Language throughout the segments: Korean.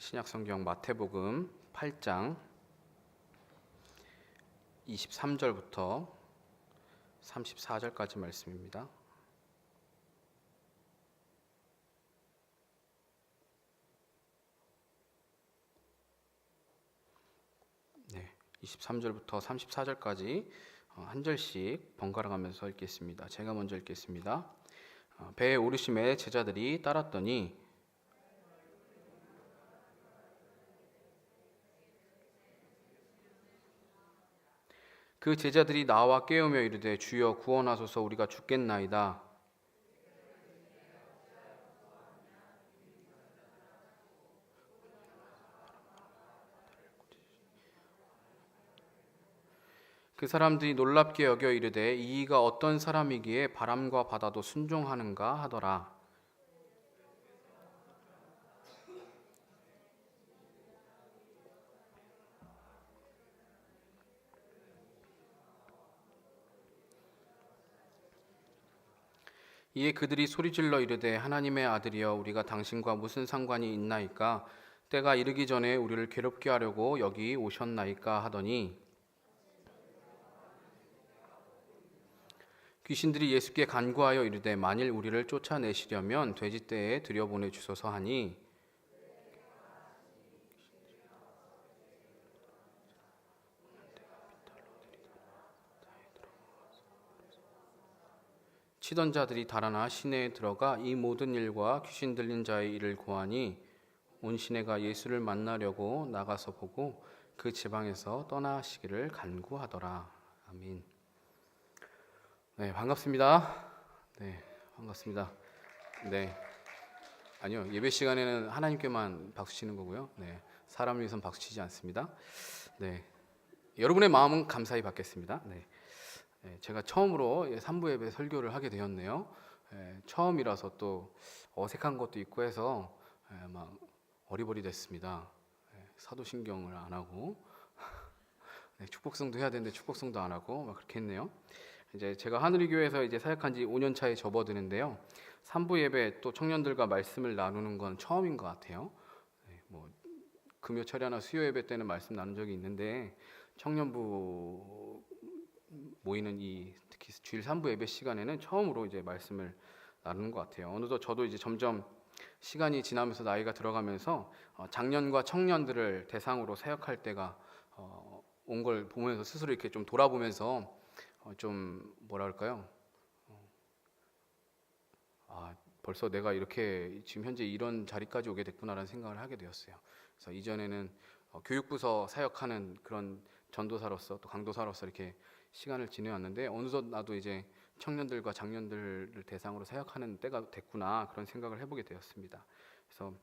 신약성경 마태복음 8장 23절부터 34절까지 말씀입니다. 네, 23절부터 34절까지 한 절씩 번갈아 가면서 읽겠습니다. 제가 먼저 읽겠습니다. 배에 오르심에 제자들이 따랐더니 그 제자들이 나와 깨우며 이르되 주여 구원하소서 우리가 죽겠나이다. 그 사람들이 놀랍게 여겨 이르되 이가 어떤 사람이기에 바람과 바다도 순종하는가 하더라. 이에 그들이 소리질러 이르되 하나님의 아들이여 우리가 당신과 무슨 상관이 있나이까? 때가 이르기 전에 우리를 괴롭게 하려고 여기 오셨나이까 하더니 귀신들이 예수께 간구하여 이르되 만일 우리를 쫓아내시려면 돼지떼에 들여보내 주소서 하니 치던 자들이 달아나 시내에 들어가 이 모든 일과 귀신 들린 자의 일을 고하니 온 시내가 예수를 만나려고 나가서 보고 그 지방에서 떠나시기를 간구하더라. 아멘. 네, 반갑습니다. 네, 반갑습니다. 네, 아니요, 예배 시간에는 하나님께만 박수 치는 거고요. 네, 사람을 위해서는 박수 치지 않습니다. 네, 여러분의 마음은 감사히 받겠습니다. 네. 제가 처음으로 3부 예배 설교를 하게 되었네요. 처음이라서 또 어색한 것도 있고 해서 막 어리버리됐습니다. 사도신경을 안 하고 축복성도 해야 되는데 축복성도 안 하고 막 그렇게 했네요. 이제 제가 하늘의교회에서 이제 사역한 지 5년 차에 접어드는데요. 3부 예배 또 청년들과 말씀을 나누는 건 처음인 것 같아요. 뭐 금요 철야나 수요 예배 때는 말씀 나눈 적이 있는데 청년부 모이는 이 특히 주일 3부 예배 시간에는 처음으로 이제 말씀을 나누는 것 같아요. 어느덧 저도 이제 점점 시간이 지나면서 나이가 들어가면서 장년과 청년들을 대상으로 사역할 때가 온 걸 보면서 스스로 이렇게 좀 돌아보면서 좀 뭐라 할까요? 벌써 내가 이렇게 지금 현재 이런 자리까지 오게 됐구나라는 생각을 하게 되었어요. 그래서 이전에는 교육부서 사역하는 그런 전도사로서 또 강도사로서 이렇게 시간을 지내왔는데 어느덧 나도 이제 청년들과 장년들을 대상으로 사역하는 때가 됐구나 그런 생각을 해보게 되었습니다. 그래서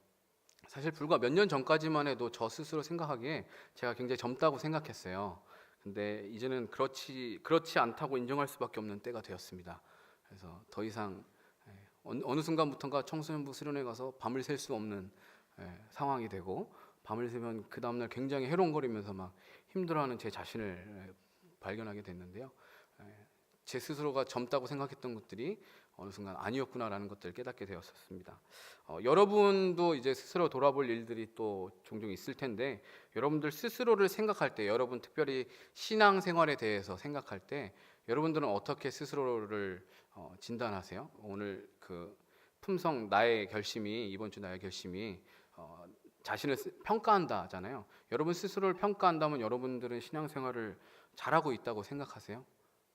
사실 불과 몇 년 전까지만 해도 저 스스로 생각하기에 제가 굉장히 젊다고 생각했어요. 근데 이제는 그렇지 않다고 인정할 수밖에 없는 때가 되었습니다. 그래서 더 이상 어느 순간부터인가 청소년부 수련회 가서 밤을 샐 수 없는 상황이 되고 밤을 새면 그 다음날 굉장히 해롱거리면서 막 힘들어하는 제 자신을 발견하게 됐는데요. 제 스스로가 젊다고 생각했던 것들이 어느 순간 아니었구나라는 것들을 깨닫게 되었습니다. 여러분도 이제 스스로 돌아볼 일들이 또 종종 있을 텐데 여러분들 스스로를 생각할 때 여러분 특별히 신앙생활에 대해서 생각할 때 여러분들은 어떻게 스스로를 진단하세요? 오늘 그 품성 나의 결심이 이번 주 나의 결심이 자신을 평가한다잖아요. 여러분 스스로를 평가한다면 여러분들은 신앙생활을 잘하고 있다고 생각하세요?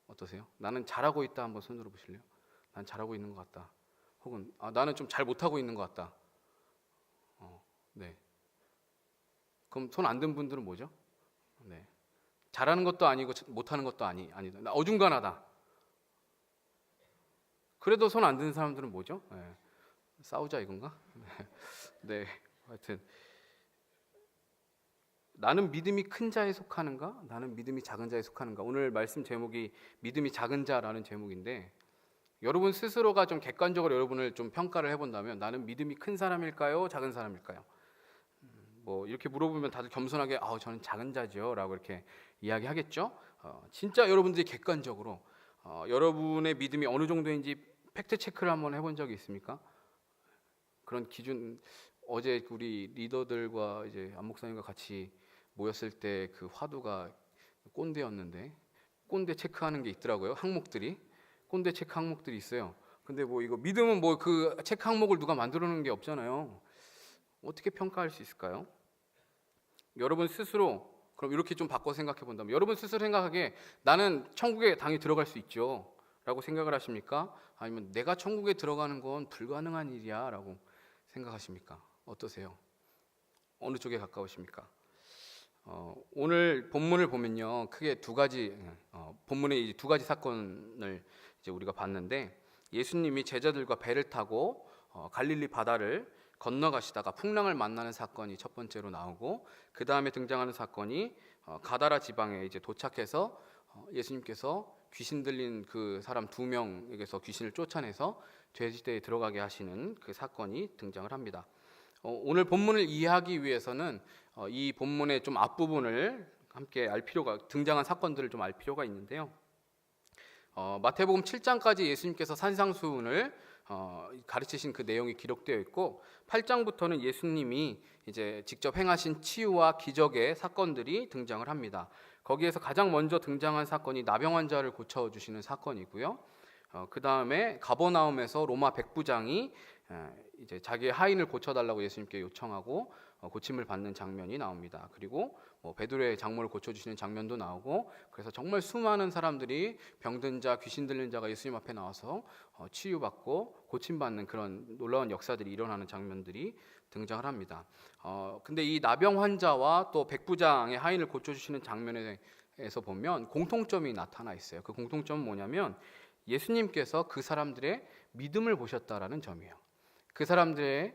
어떠세요? 나는 잘하고 있다 한번 손 들어보실래요? 난 잘하고 있는 것 같다. 혹은 나는 좀 잘 못하고 있는 것 같다. 네. 그럼 손 안 든 분들은 뭐죠? 네. 잘하는 것도 아니고 못하는 것도 아니다. 나 어중간하다. 그래도 손 안 든 사람들은 뭐죠? 네. 싸우자 이건가? 네. 하여튼 나는 믿음이 큰 자에 속하는가? 나는 믿음이 작은 자에 속하는가? 오늘 말씀 제목이 믿음이 작은 자라는 제목인데 여러분 스스로가 좀 객관적으로 여러분을 좀 평가를 해본다면 나는 믿음이 큰 사람일까요? 작은 사람일까요? 뭐 이렇게 물어보면 다들 겸손하게 저는 작은 자죠 라고 이렇게 이야기하겠죠. 진짜 여러분들이 객관적으로 여러분의 믿음이 어느 정도인지 팩트 체크를 한번 해본 적이 있습니까? 그런 기준 어제 우리 리더들과 이제 안 목사님과 같이 모였을 때 그 화두가 꼰대였는데, 꼰대 체크하는 게 있더라고요. 항목들이 꼰대 체크 항목들이 있어요. 근데 뭐 이거 믿음은 뭐 그 체크 항목을 누가 만들어 놓은 게 없잖아요. 어떻게 평가할 수 있을까요? 여러분 스스로 그럼 이렇게 좀 바꿔 생각해 본다면, 여러분 스스로 생각하기에 나는 천국에 당연히 들어갈 수 있죠 라고 생각을 하십니까? 아니면 내가 천국에 들어가는 건 불가능한 일이야 라고 생각하십니까? 어떠세요? 어느 쪽에 가까우십니까? 오늘 본문을 보면요, 크게 두 가지 본문에 이제 두 가지 사건을 이제 우리가 봤는데, 예수님이 제자들과 배를 타고 갈릴리 바다를 건너가시다가 풍랑을 만나는 사건이 첫 번째로 나오고, 그 다음에 등장하는 사건이 가다라 지방에 이제 도착해서 예수님께서 귀신 들린 그 사람 2명에게서 귀신을 쫓아내서 돼지대에 들어가게 하시는 그 사건이 등장을 합니다. 오늘 본문을 이해하기 위해서는 이 본문의 좀 앞부분을 함께 알 필요가, 등장한 사건들을 좀 알 필요가 있는데요. 마태복음 7장까지 예수님께서 산상수훈을 가르치신 그 내용이 기록되어 있고, 8장부터는 예수님이 이제 직접 행하신 치유와 기적의 사건들이 등장을 합니다. 거기에서 가장 먼저 등장한 사건이 나병 환자를 고쳐주시는 사건이고요. 그 다음에 가버나움에서 로마 백부장이 이제 자기의 하인을 고쳐달라고 예수님께 요청하고 고침을 받는 장면이 나옵니다. 그리고 베드로의 장모를 고쳐주시는 장면도 나오고, 그래서 정말 수많은 사람들이 병든 자, 귀신 들린 자가 예수님 앞에 나와서 치유받고 고침받는 그런 놀라운 역사들이 일어나는 장면들이 등장을 합니다. 근데 이 나병 환자와 또 백부장의 하인을 고쳐주시는 장면에서 보면 공통점이 나타나 있어요. 그 공통점은 뭐냐면 예수님께서 그 사람들의 믿음을 보셨다라는 점이에요. 그 사람들의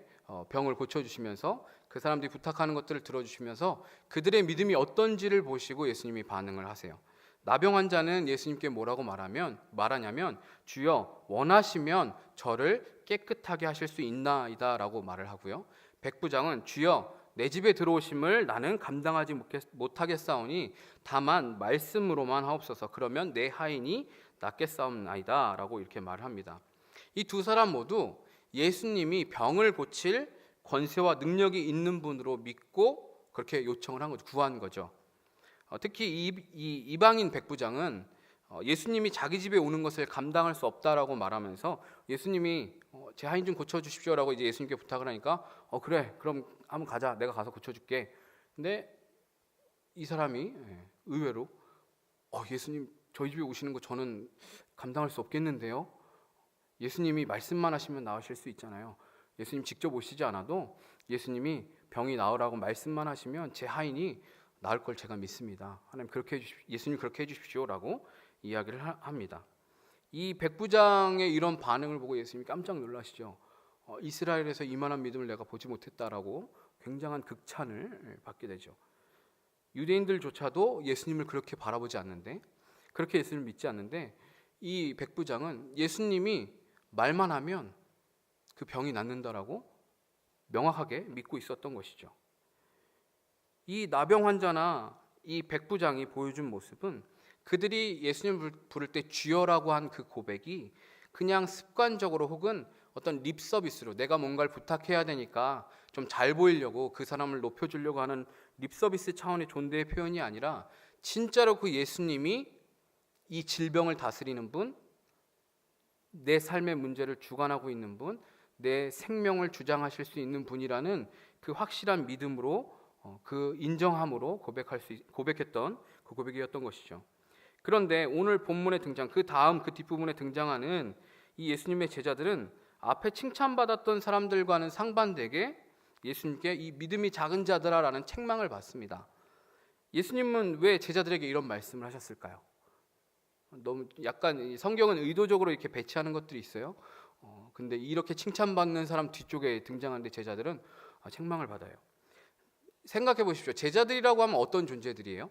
병을 고쳐주시면서 그 사람들이 부탁하는 것들을 들어주시면서 그들의 믿음이 어떤지를 보시고 예수님이 반응을 하세요. 나병 환자는 예수님께 뭐라고 말하냐면 주여 원하시면 저를 깨끗하게 하실 수 있나이다 라고 말을 하고요. 백부장은 주여 내 집에 들어오심을 나는 감당하지 못하겠사오니 다만 말씀으로만 하옵소서, 그러면 내 하인이 낫겠사옵나이다 라고 이렇게 말을 합니다. 이 두 사람 모두 예수님이 병을 고칠 권세와 능력이 있는 분으로 믿고 그렇게 요청을 한 거죠. 구한 거죠. 특히 이 이방인 백부장은 예수님이 자기 집에 오는 것을 감당할 수 없다라고 말하면서 예수님이 제 하인 좀 고쳐주십시오라고 이제 예수님께 부탁을 하니까 그래 그럼 한번 가자, 내가 가서 고쳐줄게. 근데 이 사람이 의외로 예수님 저희 집에 오시는 거 저는 감당할 수 없겠는데요. 예수님이 말씀만 하시면 나으실 수 있잖아요. 예수님 직접 오시지 않아도 예수님이 병이 나으라고 말씀만 하시면 제 하인이 나을 걸 제가 믿습니다. 하나님 예수님 그렇게 해주십시오라고 이야기를 합니다. 이 백부장의 이런 반응을 보고 예수님이 깜짝 놀라시죠. 이스라엘에서 이만한 믿음을 내가 보지 못했다라고 굉장한 극찬을 받게 되죠. 유대인들조차도 예수님을 그렇게 바라보지 않는데, 그렇게 예수님을 믿지 않는데, 이 백부장은 예수님이 말만 하면 그 병이 낫는다라고 명확하게 믿고 있었던 것이죠. 이 나병 환자나 이 백부장이 보여준 모습은 그들이 예수님을 부를 때 주여라고 한 그 고백이 그냥 습관적으로 혹은 어떤 립 서비스로 내가 뭔가를 부탁해야 되니까 좀 잘 보이려고 그 사람을 높여주려고 하는 립 서비스 차원의 존대의 표현이 아니라 진짜로 그 예수님이 이 질병을 다스리는 분, 내 삶의 문제를 주관하고 있는 분, 내 생명을 주장하실 수 있는 분이라는 그 확실한 믿음으로 그 인정함으로 고백했던 그 고백이었던 것이죠. 그런데 오늘 본문에 그 다음 그 뒷부분에 등장하는 이 예수님의 제자들은 앞에 칭찬받았던 사람들과는 상반되게 예수님께 이 믿음이 작은 자들아라는 책망을 받습니다. 예수님은 왜 제자들에게 이런 말씀을 하셨을까요? 너무 약간 성경은 의도적으로 이렇게 배치하는 것들이 있어요. 근데 이렇게 칭찬받는 사람 뒤쪽에 등장하는데 제자들은 책망을 받아요. 생각해 보십시오. 제자들이라고 하면 어떤 존재들이에요?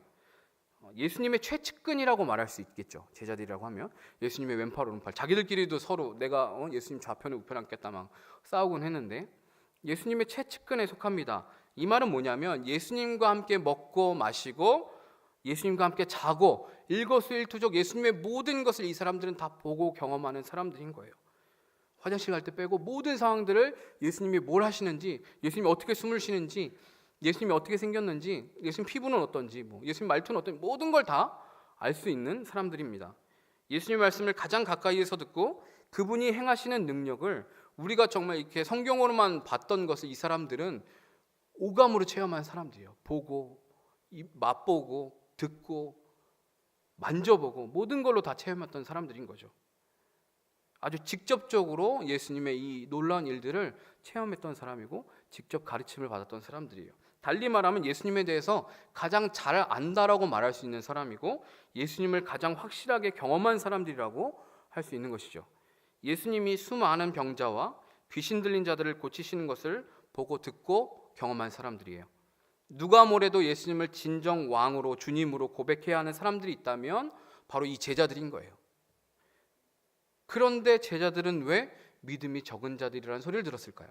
예수님의 최측근이라고 말할 수 있겠죠. 제자들이라고 하면 예수님의 왼팔 오른팔, 자기들끼리도 서로 내가 예수님 좌편에 우편에 앉겠다 막 싸우곤 했는데 예수님의 최측근에 속합니다. 이 말은 뭐냐면 예수님과 함께 먹고 마시고 예수님과 함께 자고 일거수일투족 예수님의 모든 것을 이 사람들은 다 보고 경험하는 사람들인 거예요. 화장실 갈 때 빼고 모든 상황들을 예수님이 뭘 하시는지, 예수님이 어떻게 숨을 쉬는지, 예수님이 어떻게 생겼는지, 예수님 피부는 어떤지, 예수님 말투는 어떤지 모든 걸 다 알 수 있는 사람들입니다. 예수님 말씀을 가장 가까이에서 듣고 그분이 행하시는 능력을 우리가 정말 이렇게 성경으로만 봤던 것을 이 사람들은 오감으로 체험한 사람들이에요. 보고, 맛보고, 듣고, 만져보고 모든 걸로 다 체험했던 사람들인 거죠. 아주 직접적으로 예수님의 이 놀라운 일들을 체험했던 사람이고 직접 가르침을 받았던 사람들이에요. 달리 말하면 예수님에 대해서 가장 잘 안다라고 말할 수 있는 사람이고 예수님을 가장 확실하게 경험한 사람들이라고 할 수 있는 것이죠. 예수님이 수많은 병자와 귀신 들린 자들을 고치시는 것을 보고 듣고 경험한 사람들이에요. 누가 뭐래도 예수님을 진정 왕으로 주님으로 고백해야 하는 사람들이 있다면 바로 이 제자들인 거예요. 그런데 제자들은 왜 믿음이 적은 자들이라는 소리를 들었을까요?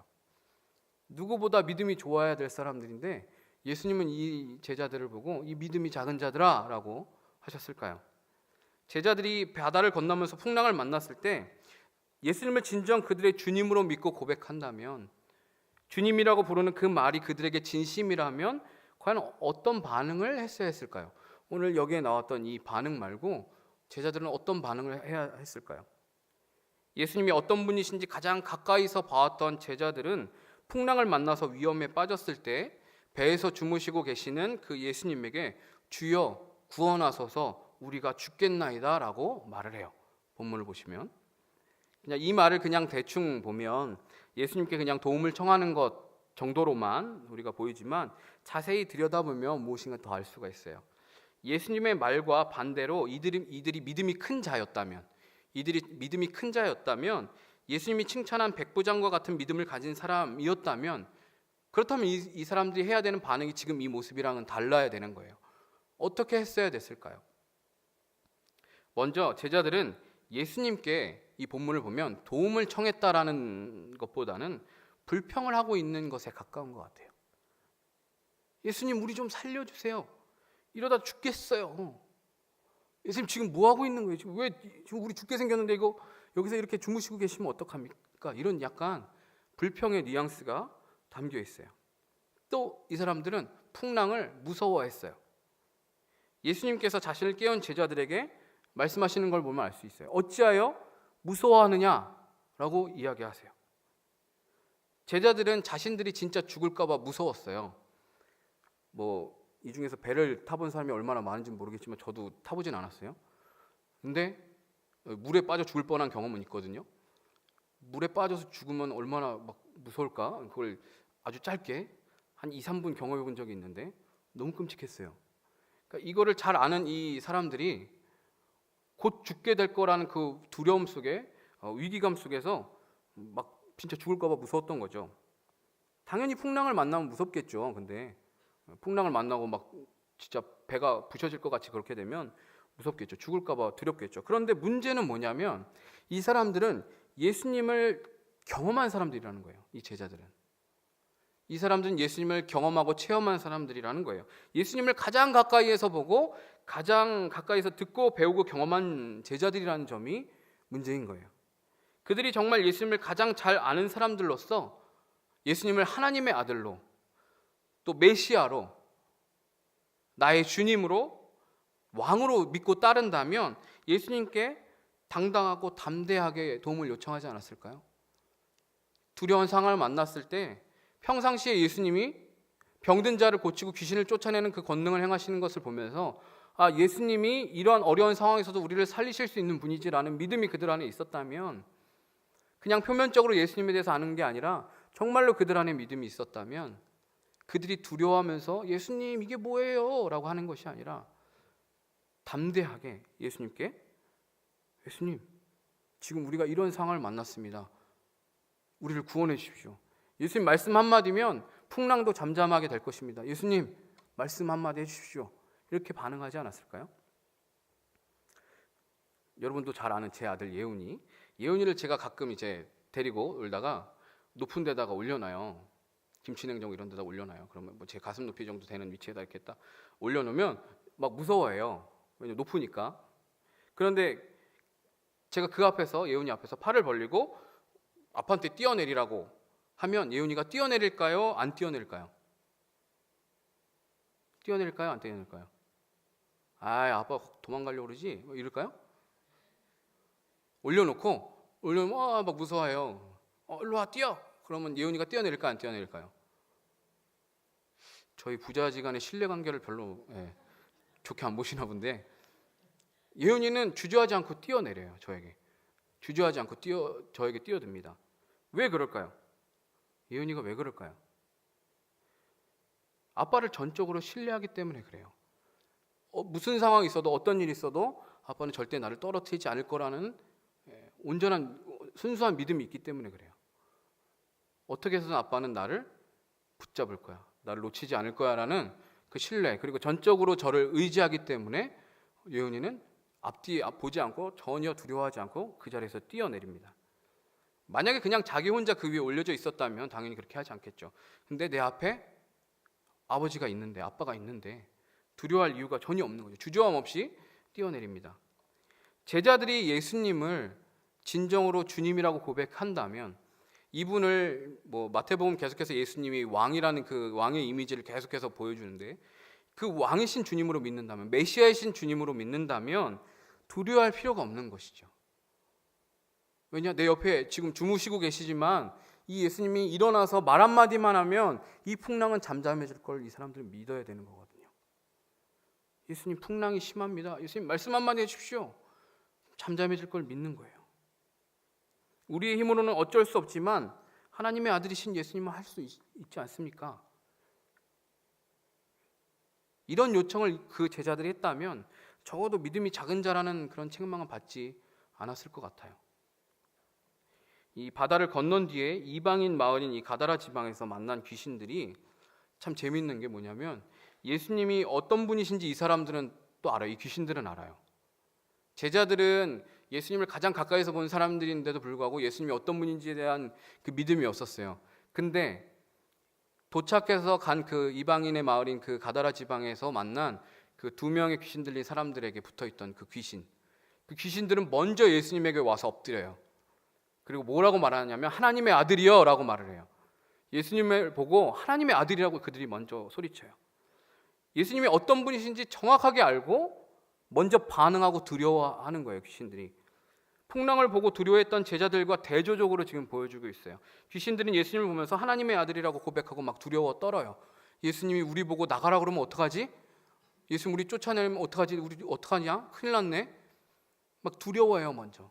누구보다 믿음이 좋아야 될 사람들인데 예수님은 이 제자들을 보고 이 믿음이 작은 자들아 라고 하셨을까요? 제자들이 바다를 건너면서 풍랑을 만났을 때 예수님을 진정 그들의 주님으로 믿고 고백한다면, 주님이라고 부르는 그 말이 그들에게 진심이라면 과연 어떤 반응을 했어야 했을까요? 오늘 여기에 나왔던 이 반응 말고 제자들은 어떤 반응을 해야 했을까요? 예수님이 어떤 분이신지 가장 가까이서 봐왔던 제자들은 풍랑을 만나서 위험에 빠졌을 때 배에서 주무시고 계시는 그 예수님에게 주여 구원하소서 우리가 죽겠나이다 라고 말을 해요. 본문을 보시면 그냥 이 말을 그냥 대충 보면 예수님께 그냥 도움을 청하는 것 정도로만 우리가 보이지만 자세히 들여다보면 무엇인가 더 알 수가 있어요. 예수님의 말과 반대로 이들이 믿음이 큰 자였다면, 예수님이 칭찬한 백부장과 같은 믿음을 가진 사람이었다면, 그렇다면 이 사람들이 해야 되는 반응이 지금 이 모습이랑은 달라야 되는 거예요. 어떻게 했어야 됐을까요? 먼저 제자들은 예수님께 이 본문을 보면 도움을 청했다라는 것보다는 불평을 하고 있는 것에 가까운 것 같아요. 예수님 우리 좀 살려주세요. 이러다 죽겠어요. 예수님 지금 뭐 하고 있는 거예요? 지금 우리 죽게 생겼는데 이거 여기서 이렇게 주무시고 계시면 어떡합니까? 이런 약간 불평의 뉘앙스가 담겨 있어요. 또 이 사람들은 풍랑을 무서워했어요. 예수님께서 자신을 깨운 제자들에게 말씀하시는 걸 보면 알 수 있어요. 어찌하여 무서워하느냐라고 이야기하세요. 제자들은 자신들이 진짜 죽을까 봐 무서웠어요. 이 중에서 배를 타본 사람이 얼마나 많은지 모르겠지만 저도 타보진 않았어요. 근데 물에 빠져 죽을 뻔한 경험은 있거든요. 물에 빠져서 죽으면 얼마나 막 무서울까? 그걸 아주 짧게 한 2, 3분 경험해 본 적이 있는데 너무 끔찍했어요. 그러니까 이거를 잘 아는 이 사람들이 곧 죽게 될 거라는 그 두려움 속에 위기감 속에서 막 진짜 죽을까 봐 무서웠던 거죠. 당연히 풍랑을 만나면 무섭겠죠. 근데 풍랑을 만나고 막 진짜 배가 부셔질 것 같이 그렇게 되면 무섭겠죠. 죽을까 봐 두렵겠죠. 그런데 문제는 뭐냐면 이 사람들은 예수님을 경험한 사람들이라는 거예요. 이 제자들은. 이 사람들은 예수님을 경험하고 체험한 사람들이라는 거예요. 예수님을 가장 가까이에서 보고 가장 가까이서 듣고 배우고 경험한 제자들이라는 점이 문제인 거예요. 그들이 정말 예수님을 가장 잘 아는 사람들로서 예수님을 하나님의 아들로 또 메시아로 나의 주님으로 왕으로 믿고 따른다면 예수님께 당당하고 담대하게 도움을 요청하지 않았을까요? 두려운 상황을 만났을 때 평상시에 예수님이 병든 자를 고치고 귀신을 쫓아내는 그 권능을 행하시는 것을 보면서 예수님이 이러한 어려운 상황에서도 우리를 살리실 수 있는 분이지라는 믿음이 그들 안에 있었다면, 그냥 표면적으로 예수님에 대해서 아는 게 아니라 정말로 그들 안에 믿음이 있었다면 그들이 두려워하면서 예수님 이게 뭐예요? 라고 하는 것이 아니라 담대하게 예수님께 예수님 지금 우리가 이런 상황을 만났습니다. 우리를 구원해 주십시오. 예수님 말씀 한마디면 풍랑도 잠잠하게 될 것입니다. 예수님 말씀 한마디 해주십시오. 이렇게 반응하지 않았을까요? 여러분도 잘 아는 제 아들 예훈이를 제가 가끔 이제 데리고 놀다가 높은 데다가 올려놔요. 김치냉장고 이런 데다 올려놔요. 그러면 제 가슴 높이 정도 되는 위치에다 이렇게 딱 올려놓으면 막 무서워해요. 왜냐면 높으니까. 그런데 제가 그 앞에서 예훈이 앞에서 팔을 벌리고 아빠한테 뛰어내리라고 하면 예은이가 뛰어내릴까요? 안 뛰어내릴까요? 뛰어내릴까요? 안 뛰어내릴까요? 아빠 도망가려고 그러지? 뭐 이럴까요? 올려놓으면 막 무서워해요. 일로 와, 뛰어! 그러면 예은이가 뛰어내릴까요? 안 뛰어내릴까요? 저희 부자지간의 신뢰관계를 별로 좋게 안 보시나 본데, 예은이는 주저하지 않고 뛰어내려요. 저에게 주저하지 않고 저에게 뛰어듭니다. 왜 그럴까요? 예은이가 왜 그럴까요? 아빠를 전적으로 신뢰하기 때문에 그래요. 무슨 상황이 있어도, 어떤 일이 있어도 아빠는 절대 나를 떨어뜨리지 않을 거라는 온전한 순수한 믿음이 있기 때문에 그래요. 어떻게 해서든 아빠는 나를 붙잡을 거야, 나를 놓치지 않을 거야라는 그 신뢰, 그리고 전적으로 저를 의지하기 때문에 예은이는 앞뒤 보지 않고 전혀 두려워하지 않고 그 자리에서 뛰어내립니다. 만약에 그냥 자기 혼자 그 위에 올려져 있었다면 당연히 그렇게 하지 않겠죠. 근데 내 앞에 아버지가 있는데, 아빠가 있는데 두려워할 이유가 전혀 없는 거죠. 주저함 없이 뛰어내립니다. 제자들이 예수님을 진정으로 주님이라고 고백한다면, 이분을 마태복음 계속해서 예수님이 왕이라는 그 왕의 이미지를 계속해서 보여주는데, 그 왕이신 주님으로 믿는다면, 메시아이신 주님으로 믿는다면 두려워할 필요가 없는 것이죠. 왜냐, 내 옆에 지금 주무시고 계시지만 이 예수님이 일어나서 말 한마디만 하면 이 풍랑은 잠잠해질 걸 이 사람들은 믿어야 되는 거거든요. 예수님, 풍랑이 심합니다. 예수님, 말씀 한마디 해주십시오. 잠잠해질 걸 믿는 거예요. 우리의 힘으로는 어쩔 수 없지만 하나님의 아들이신 예수님은 할 수 있지 않습니까? 이런 요청을 그 제자들이 했다면 적어도 믿음이 작은 자라는 그런 책망은 받지 않았을 것 같아요. 이 바다를 건넌 뒤에 이방인 마을인 이 가다라 지방에서 만난 귀신들이 참 재밌는 게 뭐냐면, 예수님이 어떤 분이신지 이 사람들은 또 알아요. 이 귀신들은 알아요. 제자들은 예수님을 가장 가까이서 본 사람들인데도 불구하고 예수님이 어떤 분인지에 대한 그 믿음이 없었어요. 근데 도착해서 간 그 이방인의 마을인 그 가다라 지방에서 만난 그 2명의 귀신 들린 사람들에게 붙어있던 그 귀신들은 먼저 예수님에게 와서 엎드려요. 그리고 뭐라고 말하냐면 하나님의 아들이요 라고 말을 해요. 예수님을 보고 하나님의 아들이라고 그들이 먼저 소리쳐요. 예수님이 어떤 분이신지 정확하게 알고 먼저 반응하고 두려워하는 거예요. 귀신들이 풍랑을 보고 두려워했던 제자들과 대조적으로 지금 보여주고 있어요. 귀신들은 예수님을 보면서 하나님의 아들이라고 고백하고 막 두려워 떨어요. 예수님이 우리 보고 나가라 그러면 어떡하지? 예수님 우리 쫓아내면 어떡하지? 우리 어떡하냐? 큰일 났네. 막 두려워해요. 먼저.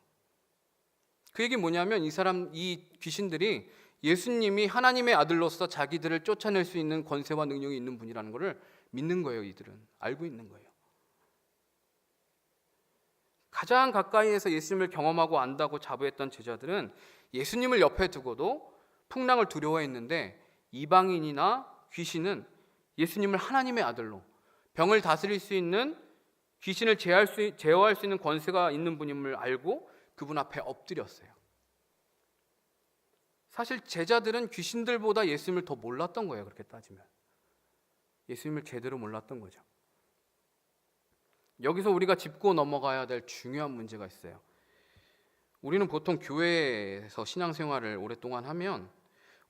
그 얘기 뭐냐면 이 귀신들이 예수님이 하나님의 아들로서 자기들을 쫓아낼 수 있는 권세와 능력이 있는 분이라는 것을 믿는 거예요. 이들은 알고 있는 거예요. 가장 가까이에서 예수님을 경험하고 안다고 자부했던 제자들은 예수님을 옆에 두고도 풍랑을 두려워했는데, 이방인이나 귀신은 예수님을 하나님의 아들로, 병을 다스릴 수 있는, 귀신을 제어할 수 있는 권세가 있는 분임을 알고 그분 앞에 엎드렸어요. 사실 제자들은 귀신들보다 예수님을 더 몰랐던 거예요. 그렇게 따지면 예수님을 제대로 몰랐던 거죠. 여기서 우리가 짚고 넘어가야 될 중요한 문제가 있어요. 우리는 보통 교회에서 신앙생활을 오랫동안 하면,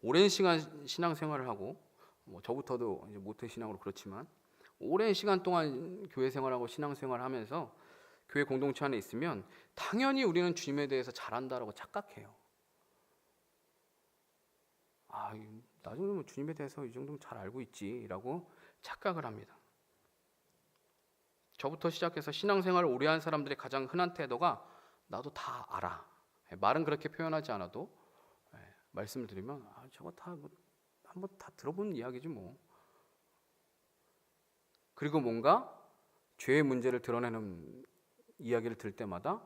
오랜 시간 신앙생활을 하고, 저부터도 이제 모태신앙으로 그렇지만 오랜 시간 동안 교회 생활하고 신앙생활을 하면서 교회 공동체 안에 있으면 당연히 우리는 주님에 대해서 잘한다라고 착각해요. 나 정도면 주님에 대해서 이 정도면 잘 알고 있지라고 착각을 합니다. 저부터 시작해서 신앙생활을 오래 한 사람들의 가장 흔한 태도가 나도 다 알아. 말은 그렇게 표현하지 않아도 말씀을 드리면 저거 다 한번 다 들어본 이야기지 뭐. 그리고 뭔가 죄의 문제를 드러내는 이야기를 들을 때마다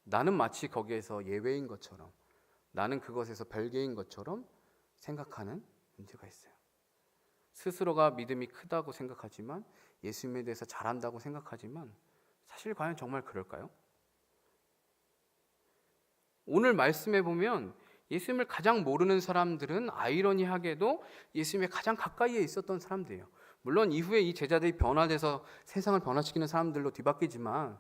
나는 마치 거기에서 예외인 것처럼, 나는 그것에서 별개인 것처럼 생각하는 문제가 있어요. 스스로가 믿음이 크다고 생각하지만, 예수님에 대해서 잘한다고 생각하지만 사실 과연 정말 그럴까요? 오늘 말씀에 보면 예수님을 가장 모르는 사람들은 아이러니하게도 예수님의 가장 가까이에 있었던 사람들이에요. 물론 이후에 이 제자들이 변화돼서 세상을 변화시키는 사람들로 뒤바뀌지만,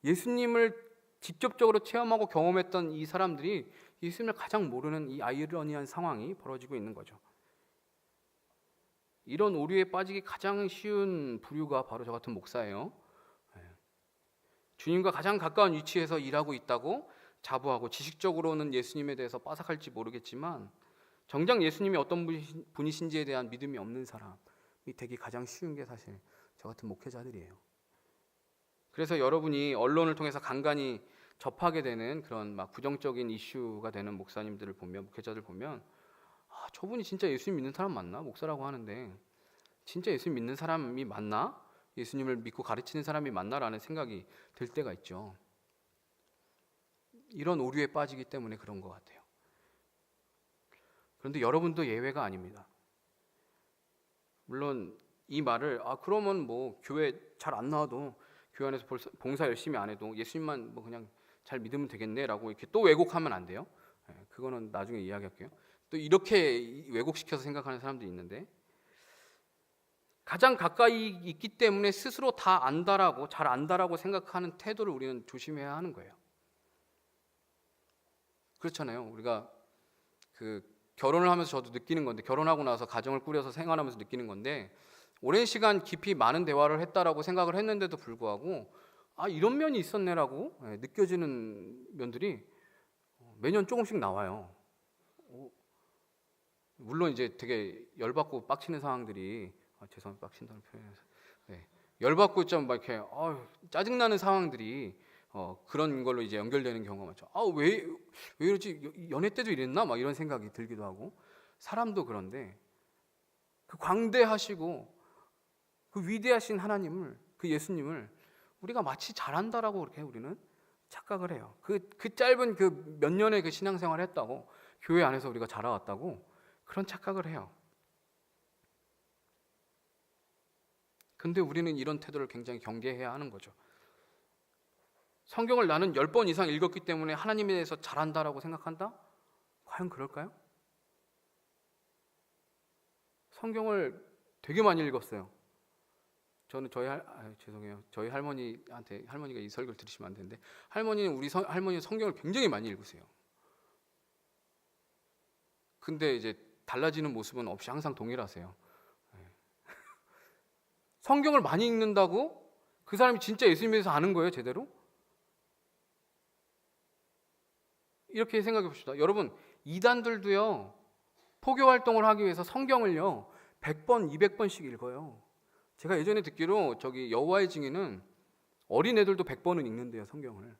예수님을 직접적으로 체험하고 경험했던 이 사람들이 예수님을 가장 모르는 이 아이러니한 상황이 벌어지고 있는 거죠. 이런 오류에 빠지기 가장 쉬운 부류가 바로 저 같은 목사예요. 주님과 가장 가까운 위치에서 일하고 있다고 자부하고 지식적으로는 예수님에 대해서 빠삭할지 모르겠지만 정작 예수님이 어떤 분이신지에 대한 믿음이 없는 사람이 되기 가장 쉬운 게 사실 저 같은 목회자들이에요. 그래서 여러분이 언론을 통해서 간간히 접하게 되는 그런 막 부정적인 이슈가 되는 목사님들을 보면, 목회자들 보면, 아, 저분이 진짜 예수님 믿는 사람 맞나? 목사라고 하는데 진짜 예수님 믿는 사람이 맞나? 예수님을 믿고 가르치는 사람이 맞나라는 생각이 들 때가 있죠. 이런 오류에 빠지기 때문에 그런 것 같아요. 그런데 여러분도 예외가 아닙니다. 물론 이 말을 그러면 뭐 교회 잘 안 나와도 교회 안에서 봉사 열심히 안 해도 예수님만 뭐 그냥 잘 믿으면 되겠네라고 이렇게 또 왜곡하면 안 돼요. 그거는 나중에 이야기할게요. 또 이렇게 왜곡시켜서 생각하는 사람들이 있는데 가장 가까이 있기 때문에 스스로 다 안다라고 잘 안다라고 생각하는 태도를 우리는 조심해야 하는 거예요. 그렇잖아요. 우리가 그 결혼을 하면서 저도 느끼는 건데 결혼하고 나서 가정을 꾸려서 생활하면서 느끼는 건데 오랜 시간 깊이 많은 대화를 했다라고 생각을 했는데도 불구하고 이런 면이 있었네라고 느껴지는 면들이 매년 조금씩 나와요. 물론 이제 되게 열받고 빡치는 상황들이 죄송합니다. 빡친다는 표현에서 열받고 좀 막 이렇게 짜증나는 상황들이 그런 걸로 이제 연결되는 경우가 많죠. 왜 이러지? 연애 때도 이랬나? 막 이런 생각이 들기도 하고 사람도 그런데 그 광대하시고 그 위대하신 하나님을 그 예수님을 우리가 마치 잘한다라고 그렇게 우리는 착각을 해요. 그 짧은 그 몇 년의 그 신앙생활을 했다고 교회 안에서 우리가 자라왔다고 그런 착각을 해요. 근데 우리는 이런 태도를 굉장히 경계해야 하는 거죠. 성경을 나는 10번 이상 읽었기 때문에 하나님에 대해서 잘한다라고 생각한다? 과연 그럴까요? 성경을 되게 많이 읽었어요. 저는 죄송해요. 저희 할머니가 이 설교를 들으시면 안 되는데 할머니는 성경을 굉장히 많이 읽으세요. 근데 이제 달라지는 모습은 없이 항상 동일하세요. 성경을 많이 읽는다고 그 사람이 진짜 예수님에 대해서 아는 거예요, 제대로? 이렇게 생각해 봅시다. 여러분, 이단들도요, 포교 활동을 하기 위해서 성경을요, 100번, 200번씩 읽어요. 제가 예전에 듣기로 저기 여호와의 증인은 어린애들도 100번은 읽는데요, 성경을.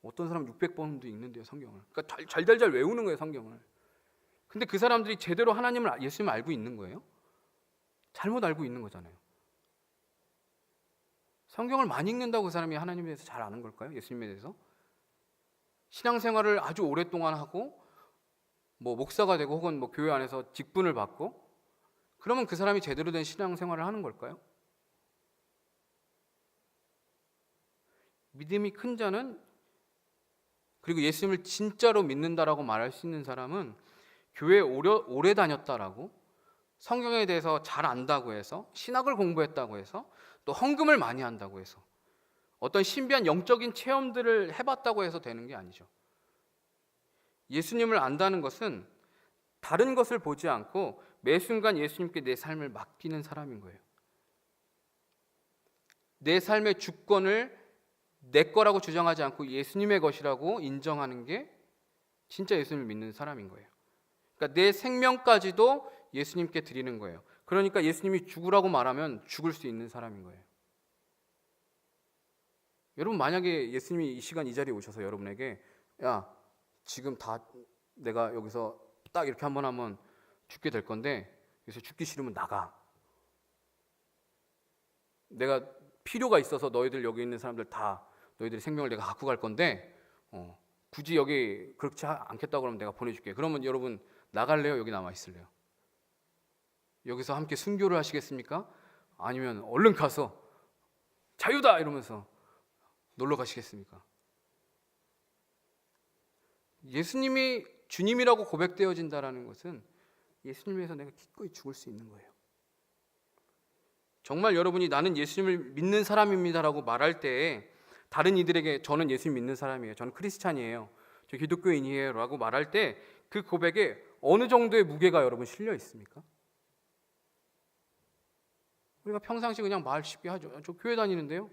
어떤 사람 600번도 읽는데요, 성경을. 그러니까 잘 외우는 거예요, 성경을. 근데 그 사람들이 제대로 예수님을 알고 있는 거예요? 잘못 알고 있는 거잖아요. 성경을 많이 읽는다고 그 사람이 하나님에 대해서 잘 아는 걸까요? 예수님에 대해서? 신앙생활을 아주 오랫동안 하고 뭐 목사가 되고 혹은 뭐 교회 안에서 직분을 받고 그러면 그 사람이 제대로 된 신앙생활을 하는 걸까요? 믿음이 큰 자는 그리고 예수님을 진짜로 믿는다라고 말할 수 있는 사람은 교회에 오래 다녔다라고 성경에 대해서 잘 안다고 해서 신학을 공부했다고 해서 또 헌금을 많이 한다고 해서 어떤 신비한 영적인 체험들을 해봤다고 해서 되는 게 아니죠. 예수님을 안다는 것은 다른 것을 보지 않고 매 순간 예수님께 내 삶을 맡기는 사람인 거예요. 내 삶의 주권을 내 거라고 주장하지 않고 예수님의 것이라고 인정하는 게 진짜 예수님을 믿는 사람인 거예요. 그러니까 내 생명까지도 예수님께 드리는 거예요. 그러니까 예수님이 죽으라고 말하면 죽을 수 있는 사람인 거예요. 여러분 만약에 예수님이 이 시간 이 자리에 오셔서 여러분에게 야 지금 다 내가 여기서 딱 이렇게 한번 하면 죽게 될 건데 여기서 죽기 싫으면 나가. 내가 필요가 있어서 너희들 여기 있는 사람들 다 너희들의 생명을 내가 갖고 갈 건데 굳이 여기 그렇지 않겠다고 그러면 내가 보내줄게. 그러면 여러분 나갈래요? 여기 남아 있을래요? 여기서 함께 순교를 하시겠습니까? 아니면 얼른 가서 자유다 이러면서 놀러 가시겠습니까? 예수님이 주님이라고 고백되어진다라는 것은 예수님에서 내가 기꺼이 죽을 수 있는 거예요. 정말 여러분이 나는 예수님을 믿는 사람입니다라고 말할 때에 다른 이들에게 저는 예수님 믿는 사람이에요, 저는 크리스찬이에요, 저 기독교인이에요 라고 말할 때 그 고백에 어느 정도의 무게가 여러분 실려 있습니까? 우리가 평상시 그냥 말 쉽게 하죠. 저 교회 다니는데요.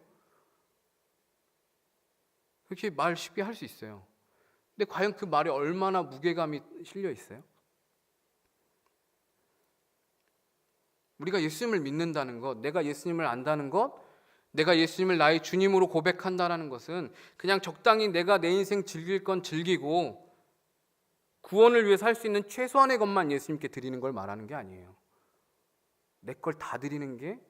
그렇게 말 쉽게 할 수 있어요. 근데 과연 그 말에 얼마나 무게감이 실려 있어요? 우리가 예수님을 믿는다는 것, 내가 예수님을 안다는 것, 내가 예수님을 나의 주님으로 고백한다는 것은 그냥 적당히 내가 내 인생 즐길 건 즐기고 구원을 위해 살 수 있는 최소한의 것만 예수님께 드리는 걸 말하는 게 아니에요. 내 걸 다 드리는 게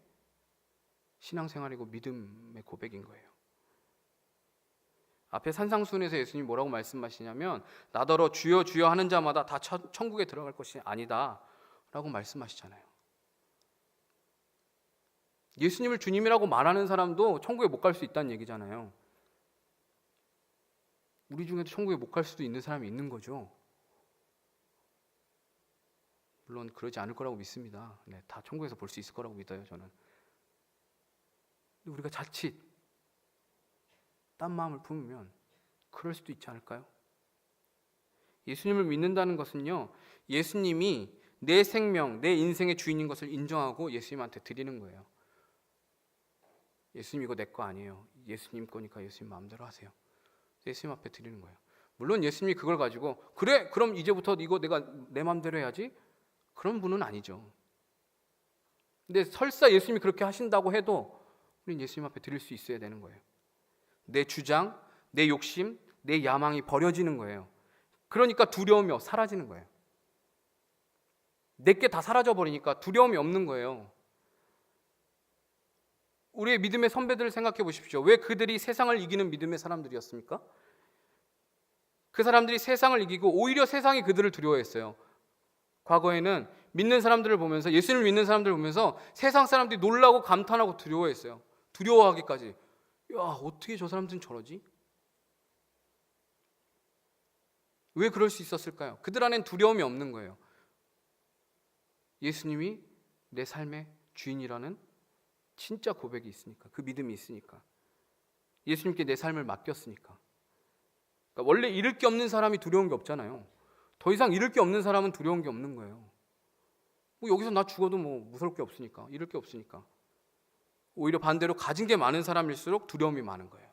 신앙생활이고 믿음의 고백인 거예요. 앞에 산상수훈에서 예수님이 뭐라고 말씀하시냐면 나더러 주여 주여 하는 자마다 다 천국에 들어갈 것이 아니다 라고 말씀하시잖아요. 예수님을 주님이라고 말하는 사람도 천국에 못 갈 수 있다는 얘기잖아요. 우리 중에도 천국에 못 갈 수도 있는 사람이 있는 거죠. 물론 그러지 않을 거라고 믿습니다. 네, 다 천국에서 볼 수 있을 거라고 믿어요, 저는. 근데 우리가 자칫 딴 마음을 품으면 그럴 수도 있지 않을까요? 예수님을 믿는다는 것은요, 예수님이 내 생명, 내 인생의 주인인 것을 인정하고 예수님한테 드리는 거예요. 예수님 이거 내 거 아니에요. 예수님 거니까 예수님 마음대로 하세요. 예수님 앞에 드리는 거예요. 물론 예수님이 그걸 가지고 그래 그럼 이제부터 이거 내가 내 마음대로 해야지, 그런 분은 아니죠. 근데 설사 예수님이 그렇게 하신다고 해도 우리는 예수님 앞에 드릴 수 있어야 되는 거예요. 내 주장, 내 욕심, 내 야망이 버려지는 거예요. 그러니까 두려움이 사라지는 거예요. 내게 다 사라져 버리니까 두려움이 없는 거예요. 우리의 믿음의 선배들을 생각해 보십시오. 왜 그들이 세상을 이기는 믿음의 사람들이었습니까? 그 사람들이 세상을 이기고 오히려 세상이 그들을 두려워했어요. 과거에는 믿는 사람들을 보면서, 예수님을 믿는 사람들을 보면서 세상 사람들이 놀라고 감탄하고 두려워했어요. 두려워하기까지. 야, 어떻게 저 사람들은 저러지? 왜 그럴 수 있었을까요? 그들 안엔 두려움이 없는 거예요. 예수님이 내 삶의 주인이라는 진짜 고백이 있으니까, 그 믿음이 있으니까, 예수님께 내 삶을 맡겼으니까. 그러니까 원래 잃을 게 없는 사람이 두려운 게 없잖아요. 더 이상 잃을 게 없는 사람은 두려운 게 없는 거예요. 뭐 여기서 나 죽어도 뭐 무서울 게 없으니까, 잃을 게 없으니까. 오히려 반대로 가진 게 많은 사람일수록 두려움이 많은 거예요.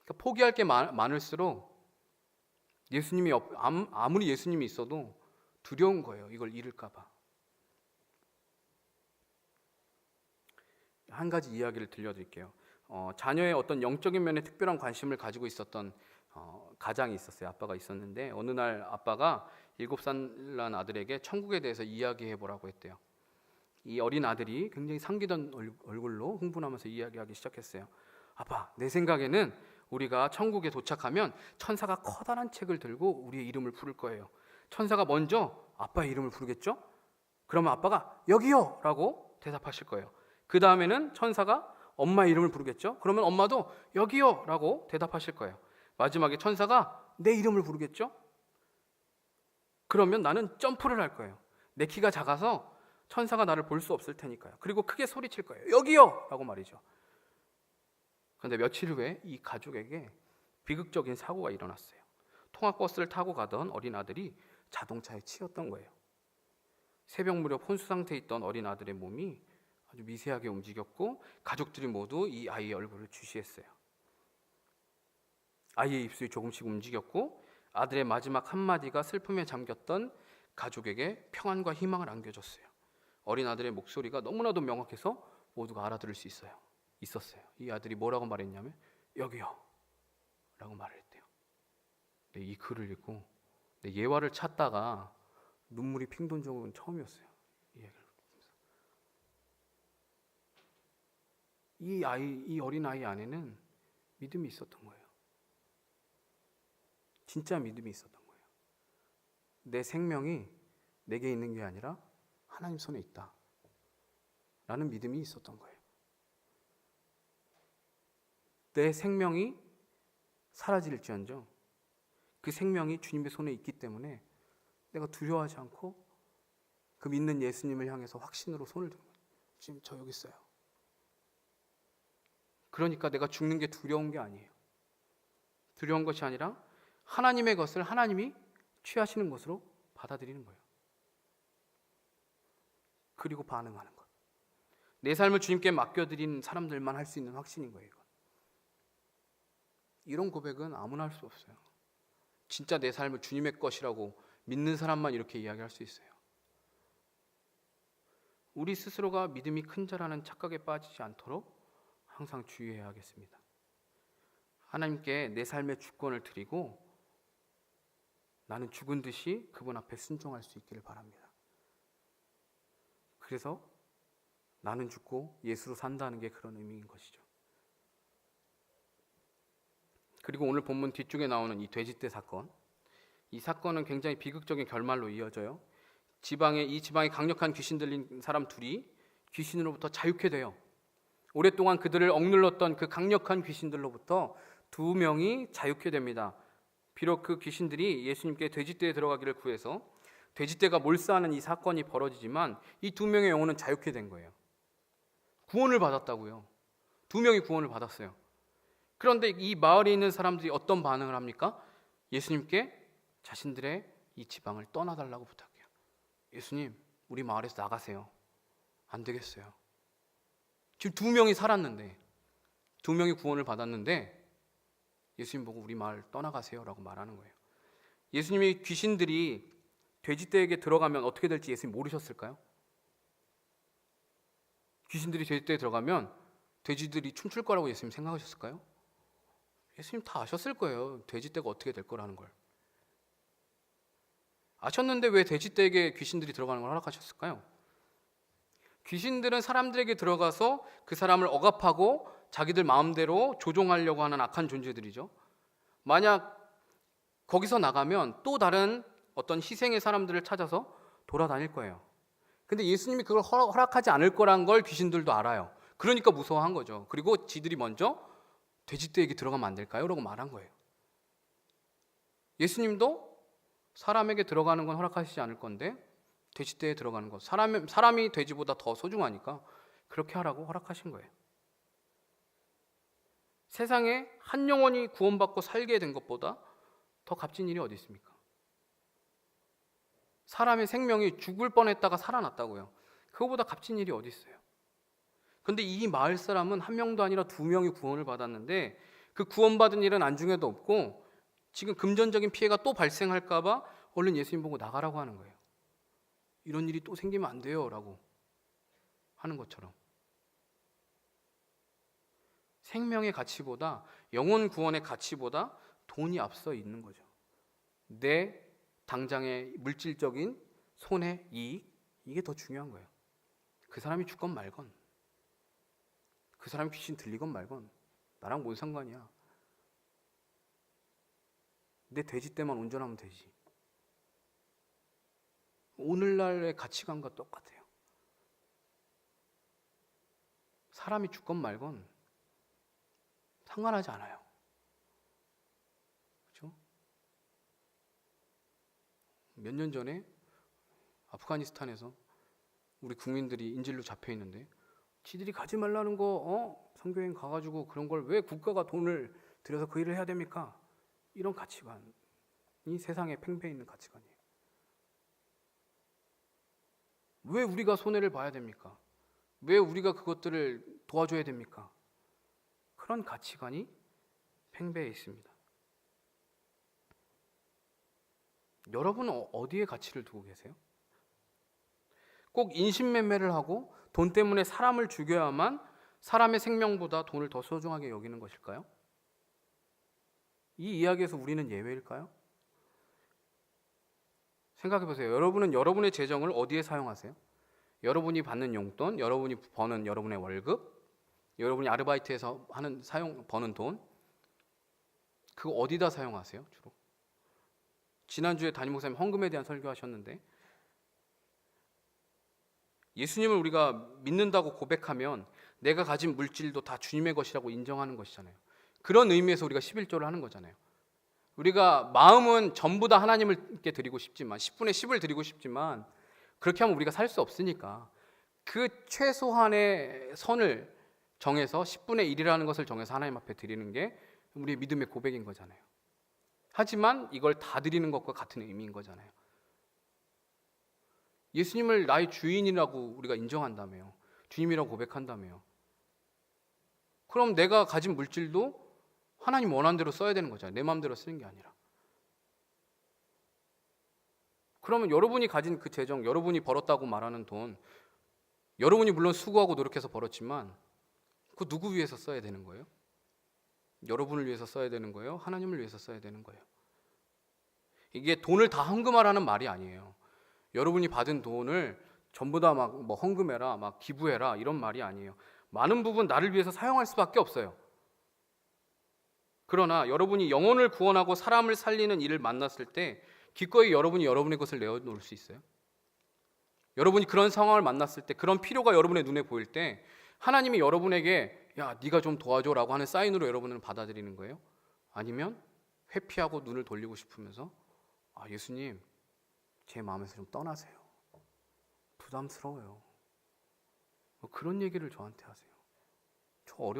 그러니까 포기할 게 많을수록 예수님이 아무리 예수님이 있어도 두려운 거예요. 이걸 잃을까 봐. 한 가지 이야기를 들려드릴게요. 자녀의 어떤 영적인 면에 특별한 관심을 가지고 있었던 가장이 있었어요. 아빠가 있었는데 어느 날 아빠가 7살 난 아들에게 천국에 대해서 이야기해 보라고 했대요. 이 어린 아들이 굉장히 상기던 얼굴로 흥분하면서 이야기하기 시작했어요. 아빠, 내 생각에는 우리가 천국에 도착하면 천사가 커다란 책을 들고 우리의 이름을 부를 거예요. 천사가 먼저 아빠의 이름을 부르겠죠? 그러면 아빠가 여기요! 라고 대답하실 거예요. 그 다음에는 천사가 엄마의 이름을 부르겠죠? 그러면 엄마도 여기요! 라고 대답하실 거예요. 마지막에 천사가 내 이름을 부르겠죠? 그러면 나는 점프를 할 거예요. 내 키가 작아서 천사가 나를 볼 수 없을 테니까요. 그리고 크게 소리칠 거예요. 여기요! 라고 말이죠. 그런데 며칠 후에 이 가족에게 비극적인 사고가 일어났어요. 통학버스를 타고 가던 어린 아들이 자동차에 치였던 거예요. 새벽 무렵 혼수 상태에 있던 어린 아들의 몸이 아주 미세하게 움직였고 가족들이 모두 이 아이의 얼굴을 주시했어요. 아이의 입술이 조금씩 움직였고 아들의 마지막 한마디가 슬픔에 잠겼던 가족에게 평안과 희망을 안겨줬어요. 어린 아들의 목소리가 너무나도 명확해서 모두가 알아들을 수 있었어요. 이 아들이 뭐라고 말했냐면 여기요 라고 말을 했대요. 이 글을 읽고 예화를 찾다가 눈물이 핑 돈 적은 처음이었어요. 이 어린 아이 안에는 믿음이 있었던 거예요. 진짜 믿음이 있었던 거예요. 내 생명이 내게 있는 게 아니라 하나님 손에 있다 라는 믿음이 있었던 거예요. 내 생명이 사라질지언정 그 생명이 주님의 손에 있기 때문에 내가 두려워하지 않고 그 믿는 예수님을 향해서 확신으로 손을 들고 지금 저 여기 있어요. 그러니까 내가 죽는 게 두려운 게 아니에요. 두려운 것이 아니라 하나님의 것을 하나님이 취하시는 것으로 받아들이는 거예요. 그리고 반응하는 것. 내 삶을 주님께 맡겨드린 사람들만 할 수 있는 확신인 거예요. 이런 고백은 아무나 할 수 없어요. 진짜 내 삶을 주님의 것이라고 믿는 사람만 이렇게 이야기할 수 있어요. 우리 스스로가 믿음이 큰 자라는 착각에 빠지지 않도록 항상 주의해야 하겠습니다. 하나님께 내 삶의 주권을 드리고 나는 죽은 듯이 그분 앞에 순종할 수 있기를 바랍니다. 그래서 나는 죽고 예수로 산다는 게 그런 의미인 것이죠. 그리고 오늘 본문 뒤쪽에 나오는 이 돼지떼 사건, 이 사건은 굉장히 비극적인 결말로 이어져요. 이 지방에 강력한 귀신 들린 사람 둘이 귀신으로부터 자유케 돼요. 오랫동안 그들을 억눌렀던 그 강력한 귀신들로부터 2명이 자유케 됩니다. 비록 그 귀신들이 예수님께 돼지떼에 들어가기를 구해서 돼지떼가 몰사하는 이 사건이 벌어지지만 이 2명의 영혼은 자유케 된 거예요. 구원을 받았다고요. 2명이 구원을 받았어요. 그런데 이 마을에 있는 사람들이 어떤 반응을 합니까? 예수님께 자신들의 이 지방을 떠나달라고 부탁해요. 예수님, 우리 마을에서 나가세요. 안 되겠어요. 지금 2명이 살았는데, 2명이 구원을 받았는데 예수님 보고 우리 마을 떠나가세요 라고 말하는 거예요. 예수님이 귀신들이 돼지떼에게 들어가면 어떻게 될지 예수님 모르셨을까요? 귀신들이 돼지떼에 들어가면 돼지들이 춤출 거라고 예수님 생각하셨을까요? 예수님 다 아셨을 거예요. 돼지떼가 어떻게 될 거라는 걸. 아셨는데 왜 돼지떼에게 귀신들이 들어가는 걸 허락하셨을까요? 귀신들은 사람들에게 들어가서 그 사람을 억압하고 자기들 마음대로 조종하려고 하는 악한 존재들이죠. 만약 거기서 나가면 또 다른 어떤 희생의 사람들을 찾아서 돌아다닐 거예요. 근데 예수님이 그걸 허락하지 않을 거란 걸 귀신들도 알아요. 그러니까 무서워한 거죠. 그리고 지들이 먼저 돼지떼에게 들어가면 안 될까요? 라고 말한 거예요. 예수님도 사람에게 들어가는 건 허락하시지 않을 건데 돼지떼에 들어가는 것, 사람이 돼지보다 더 소중하니까 그렇게 하라고 허락하신 거예요. 세상에 한 영혼이 구원받고 살게 된 것보다 더 값진 일이 어디 있습니까? 사람의 생명이 죽을 뻔했다가 살아났다고요. 그거보다 값진 일이 어디 있어요? 그런데 이 마을 사람은 한 명도 아니라 2명이 구원을 받았는데 그 구원받은 일은 안중에도 없고 지금 금전적인 피해가 또 발생할까 봐 얼른 예수님 보고 나가라고 하는 거예요. 이런 일이 또 생기면 안 돼요 라고 하는 것처럼 생명의 가치보다, 영혼 구원의 가치보다 돈이 앞서 있는 거죠. 내 당장의 물질적인 손해, 이익, 이게 더 중요한 거예요. 그 사람이 죽건 말건, 그 사람이 귀신 들리건 말건 나랑 뭔 상관이야. 내 돼지떼만 온전하면 되지. 오늘날의 가치관과 똑같아요. 사람이 죽건 말건 상관하지 않아요. 그렇죠? 몇 년 전에 아프가니스탄에서 우리 국민들이 인질로 잡혀 있는데 지들이 가지 말라는 거 선교행 가가지고 그런 걸 왜 국가가 돈을 들여서 그 일을 해야 됩니까? 이런 가치관이 세상에 팽배해 있는 가치관이에요. 왜 우리가 손해를 봐야 됩니까? 왜 우리가 그것들을 도와줘야 됩니까? 그런 가치관이 팽배해 있습니다. 여러분은 어디에 가치를 두고 계세요? 꼭 인신매매를 하고 돈 때문에 사람을 죽여야만 사람의 생명보다 돈을 더 소중하게 여기는 것일까요? 이 이야기에서 우리는 예외일까요? 생각해 보세요. 여러분은 여러분의 재정을 어디에 사용하세요? 여러분이 받는 용돈, 여러분이 버는 여러분의 월급, 여러분이 아르바이트에서 버는 돈, 그거 어디다 사용하세요? 주로? 지난주에 담임 목사님 헌금에 대한 설교하셨는데 예수님을 우리가 믿는다고 고백하면 내가 가진 물질도 다 주님의 것이라고 인정하는 것이잖아요. 그런 의미에서 우리가 11조를 하는 거잖아요. 우리가 마음은 전부 다 하나님께 드리고 싶지만 10분의 10을 드리고 싶지만 그렇게 하면 우리가 살 수 없으니까 그 최소한의 선을 정해서 10분의 1이라는 것을 정해서 하나님 앞에 드리는 게 우리의 믿음의 고백인 거잖아요. 하지만 이걸 다 드리는 것과 같은 의미인 거잖아요. 예수님을 나의 주인이라고 우리가 인정한다며요. 주님이라고 고백한다며요. 그럼 내가 가진 물질도 하나님 원하는 대로 써야 되는 거잖아요. 내 마음대로 쓰는 게 아니라. 그러면 여러분이 가진 그 재정, 여러분이 벌었다고 말하는 돈, 여러분이 물론 수고하고 노력해서 벌었지만 그 누구 위해서 써야 되는 거예요? 여러분을 위해서 써야 되는 거예요? 하나님을 위해서 써야 되는 거예요? 이게 돈을 다 헌금하라는 말이 아니에요. 여러분이 받은 돈을 전부 다 막 뭐 헌금해라, 막 기부해라 이런 말이 아니에요. 많은 부분 나를 위해서 사용할 수밖에 없어요. 그러나 여러분이 영혼을 구원하고 사람을 살리는 일을 만났을 때 기꺼이 여러분이 여러분의 것을 내어놓을 수 있어요? 여러분이 그런 상황을 만났을 때, 그런 필요가 여러분의 눈에 보일 때 하나님이 여러분에게 야, 네가 좀 도와줘라고 하는 사인으로 여러분은 받아들이는 거예요? 아니면 회피하고 눈을 돌리고 싶으면서 아, 예수님 제 마음에서 좀 떠나세요. 부담스러워요. 그런 얘기를 저한테 하세요.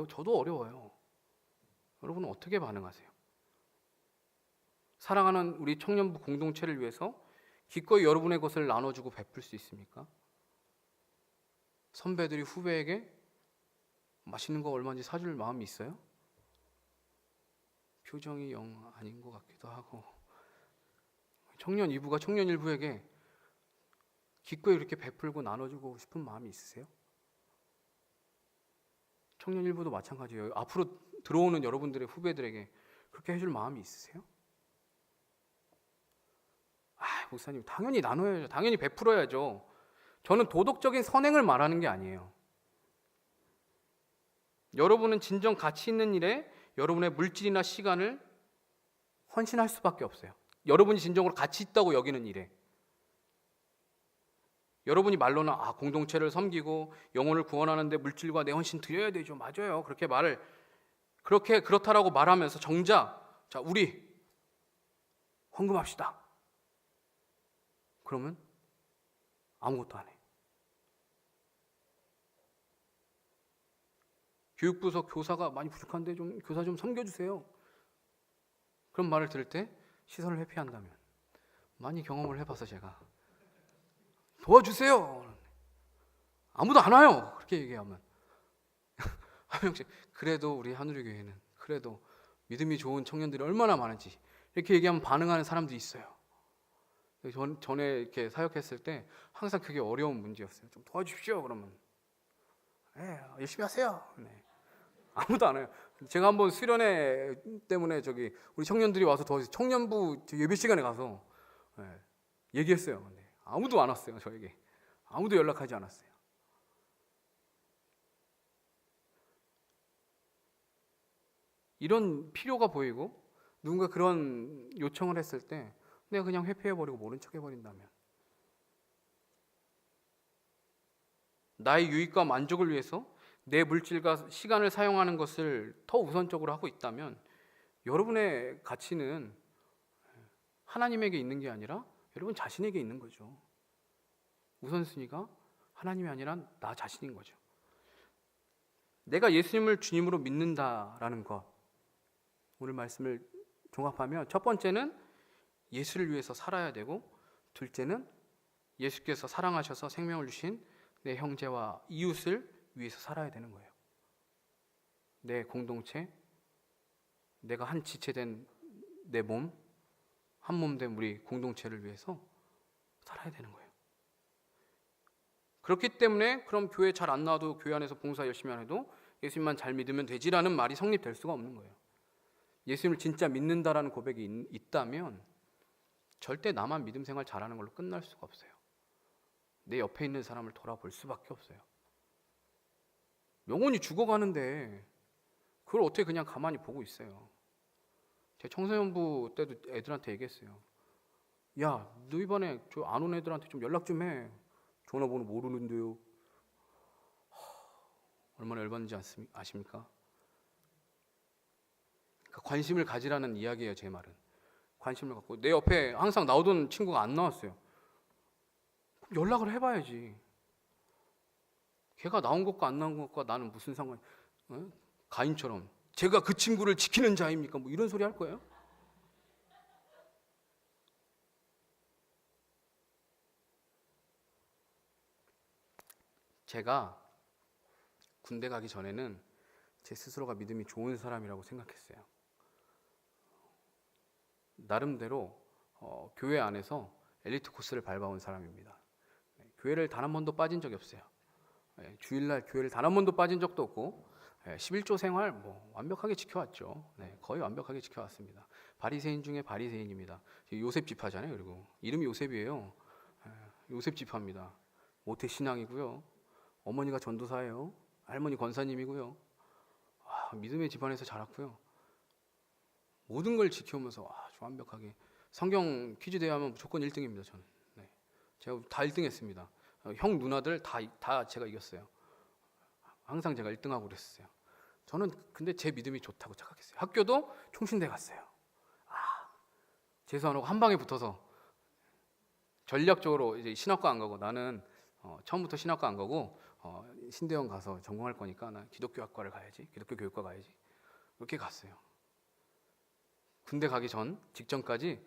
저도 어려워요. 여러분은 어떻게 반응하세요? 사랑하는 우리 청년부 공동체를 위해서 기꺼이 여러분의 것을 나눠주고 베풀 수 있습니까? 선배들이 후배에게 맛있는 거 얼마인지 사줄 마음이 있어요? 표정이 영 아닌 것 같기도 하고. 청년 2부가 청년 1부에게 기꺼이 이렇게 베풀고 나눠주고 싶은 마음이 있으세요? 청년 1부도 마찬가지예요. 앞으로 들어오는 여러분들의 후배들에게 그렇게 해줄 마음이 있으세요? 아, 목사님 당연히 나눠야죠. 당연히 베풀어야죠. 저는 도덕적인 선행을 말하는 게 아니에요. 여러분은 진정 가치 있는 일에 여러분의 물질이나 시간을 헌신할 수밖에 없어요. 여러분이 진정으로 가치 있다고 여기는 일에. 여러분이 말로는 공동체를 섬기고 영혼을 구원하는데 물질과 내 헌신 드려야 되죠. 맞아요. 그렇다라고 말하면서 정작 자, 우리 헌금합시다. 그러면 아무것도 안 해. 교육부서 교사가 많이 부족한데 좀 교사 좀 섬겨주세요. 그런 말을 들을 때 시선을 회피한다면, 많이 경험을 해봐서 제가 도와주세요. 아무도 안 와요. 그렇게 얘기하면 한 명씩 그래도 우리 한우리교회는 그래도 믿음이 좋은 청년들이 얼마나 많은지 이렇게 얘기하면 반응하는 사람들이 있어요. 전에 이렇게 사역했을 때 항상 그게 어려운 문제였어요. 좀 도와주십시오. 그러면 열심히 하세요. 네. 아무도 안 와요. 제가 한번 수련회 때문에 우리 청년들이 와서 도와주세요. 청년부 예배 시간에 가서 얘기했어요. 근데 아무도 안 왔어요. 저에게 아무도 연락하지 않았어요. 이런 필요가 보이고 누군가 그런 요청을 했을 때 내가 그냥 회피해버리고 모른 척 해버린다면, 나의 유익과 만족을 위해서 내 물질과 시간을 사용하는 것을 더 우선적으로 하고 있다면 여러분의 가치는 하나님에게 있는 게 아니라 여러분 자신에게 있는 거죠. 우선순위가 하나님이 아니라 나 자신인 거죠. 내가 예수님을 주님으로 믿는다라는 것, 오늘 말씀을 종합하면 첫 번째는 예수를 위해서 살아야 되고, 둘째는 예수께서 사랑하셔서 생명을 주신 내 형제와 이웃을 위해서 살아야 되는 거예요. 내 공동체, 내가 한 지체된 내 몸, 한 몸 된 우리 공동체를 위해서 살아야 되는 거예요. 그렇기 때문에 그럼 교회 잘 안 나와도 교회 안에서 봉사 열심히 안 해도 예수님만 잘 믿으면 되지라는 말이 성립될 수가 없는 거예요. 예수님을 진짜 믿는다라는 고백이 있다면 절대 나만 믿음 생활 잘하는 걸로 끝날 수가 없어요. 내 옆에 있는 사람을 돌아볼 수밖에 없어요. 영혼이 죽어가는데 그걸 어떻게 그냥 가만히 보고 있어요. 제 청소년부 때도 애들한테 얘기했어요. 야, 너 이번에 저 안 온 애들한테 좀 연락 좀 해. 전화번호 모르는데요. 얼마나 열받는지 아십니까? 그러니까 관심을 가지라는 이야기예요. 제 말은 관심을 갖고. 내 옆에 항상 나오던 친구가 안 나왔어요. 그럼 연락을 해봐야지. 걔가 나온 것과 안 나온 것과 나는 무슨 상관이. 가인처럼 제가 그 친구를 지키는 자입니까? 뭐 이런 소리 할 거예요? 제가 군대 가기 전에는 제 스스로가 믿음이 좋은 사람이라고 생각했어요. 나름대로 교회 안에서 엘리트 코스를 밟아온 사람입니다. 교회를 단 한 번도 빠진 적이 없어요. 주일날 교회를 단 한 번도 빠진 적도 없고 11조 생활 완벽하게 지켜왔죠. 거의 완벽하게 지켜왔습니다. 바리새인 중에 바리새인입니다. 요셉 지파잖아요. 그리고 이름이 요셉이에요. 요셉 지파입니다. 모태 신앙이고요. 어머니가 전도사예요. 할머니 권사님이고요. 믿음의 집안에서 자랐고요. 모든 걸 지켜오면서 아주 완벽하게 성경 퀴즈 대회하면 무조건 1등입니다. 저는. 제가 다 1등했습니다. 형 누나들 다 제가 이겼어요. 항상 제가 1등하고 그랬어요. 저는 근데 제 믿음이 좋다고 착각했어요. 학교도 총신대 갔어요. 재수 안 하고 한 방에 붙어서 전략적으로 이제 신학과 안 가고 나는 처음부터 신학과 안 가고 신대원 가서 전공할 거니까 나 기독교 학과를 가야지. 기독교 교육과 가야지. 이렇게 갔어요. 군대 가기 직전까지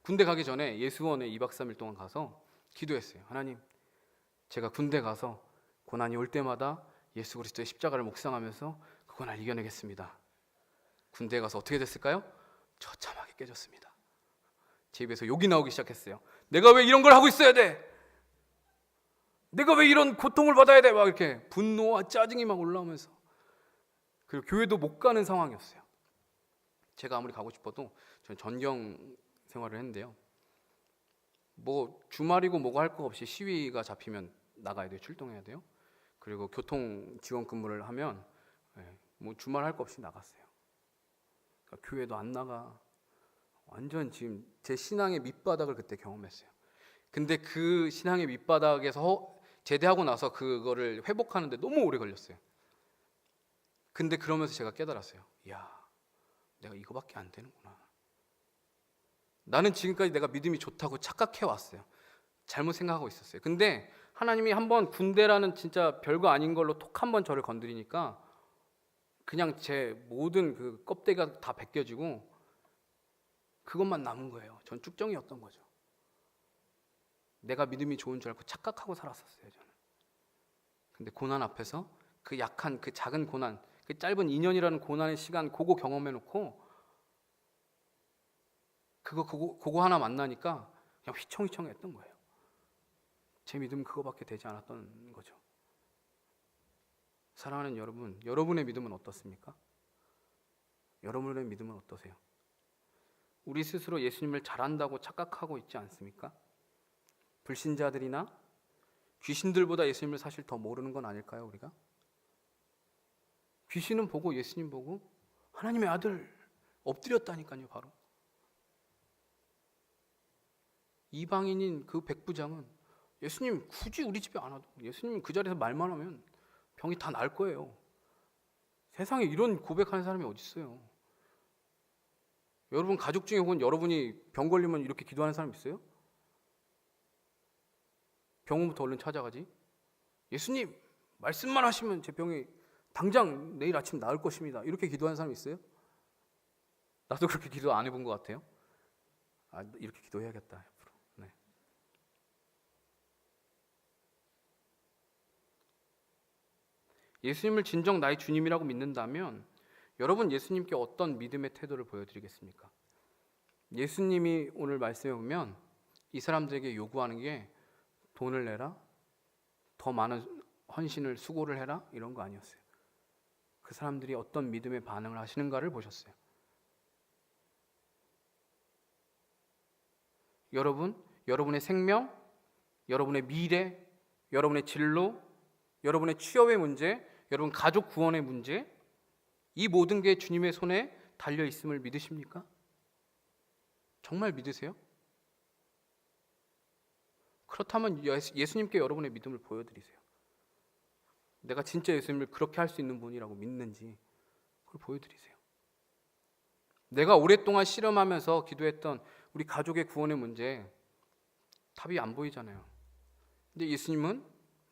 군대 가기 전에 예수원에 2박 3일 동안 가서 기도했어요. 하나님, 제가 군대 가서 고난이 올 때마다 예수 그리스도의 십자가를 묵상하면서 그 고난을 이겨내겠습니다. 군대에 가서 어떻게 됐을까요? 처참하게 깨졌습니다. 제 입에서 욕이 나오기 시작했어요. 내가 왜 이런 걸 하고 있어야 돼? 내가 왜 이런 고통을 받아야 돼? 막 이렇게 분노와 짜증이 막 올라오면서, 그리고 교회도 못 가는 상황이었어요. 제가 아무리 가고 싶어도 저는 전경 생활을 했는데요. 주말이고 뭐고 할 거 없이 시위가 잡히면 나가야 돼요. 출동해야 돼요. 그리고 교통 지원 근무를 하면 주말 할 거 없이 나갔어요. 그러니까 교회도 안 나가. 완전 지금 제 신앙의 밑바닥을 그때 경험했어요. 근데 그 신앙의 밑바닥에서 제대하고 나서 그거를 회복하는데 너무 오래 걸렸어요. 근데 그러면서 제가 깨달았어요. 이야, 내가 이거밖에 안 되는구나. 나는 지금까지 내가 믿음이 좋다고 착각해 왔어요. 잘못 생각하고 있었어요. 근데 하나님이 한번 군대라는 진짜 별거 아닌 걸로 톡 한번 저를 건드리니까 그냥 제 모든 그 껍데기가 다 벗겨지고 그것만 남은 거예요. 전 쭉정이었던 거죠. 내가 믿음이 좋은 줄 알고 착각하고 살았었어요. 저는. 근데 고난 앞에서 그 약한 그 작은 고난, 그 짧은 2년이라는 고난의 시간 그거 경험해놓고 그거 하나 만나니까 그냥 휘청휘청했던 거예요. 제 믿음은 그거밖에 되지 않았던 거죠. 사랑하는 여러분, 여러분의 믿음은 어떻습니까? 여러분의 믿음은 어떠세요? 우리 스스로 예수님을 잘한다고 착각하고 있지 않습니까? 불신자들이나 귀신들보다 예수님을 사실 더 모르는 건 아닐까요, 우리가? 귀신은 보고 예수님 보고 하나님의 아들 엎드렸다니까요, 바로. 이방인인 그 백부장은 예수님 굳이 우리 집에 안 와도 예수님은 그 자리에서 말만 하면 병이 다 날 거예요. 세상에 이런 고백하는 사람이 어디 있어요? 여러분 가족 중에 혹은 여러분이 병 걸리면 이렇게 기도하는 사람 있어요? 병원부터 얼른 찾아가지. 예수님 말씀만 하시면 제 병이 당장 내일 아침 나을 것입니다. 이렇게 기도하는 사람 있어요? 나도 그렇게 기도 안 해본 것 같아요. 이렇게 기도해야겠다 앞으로. 네. 예수님을 진정 나의 주님이라고 믿는다면 여러분 예수님께 어떤 믿음의 태도를 보여드리겠습니까? 예수님이 오늘 말씀해 보면 이 사람들에게 요구하는 게 돈을 내라, 더 많은 헌신을 수고를 해라 이런 거 아니었어요. 그 사람들이 어떤 믿음의 반응을 하시는가를 보셨어요. 여러분의 생명, 여러분의 미래, 여러분의 진로, 여러분의 취업의 문제, 여러분 가족 구원의 문제, 이 모든 게 주님의 손에 달려 있음을 믿으십니까? 정말 믿으세요? 그렇다면 예수님께 여러분의 믿음을 보여드리세요. 내가 진짜 예수님을 그렇게 할 수 있는 분이라고 믿는지 그걸 보여드리세요. 내가 오랫동안 씨름하면서 기도했던 우리 가족의 구원의 문제 답이 안 보이잖아요. 근데 예수님은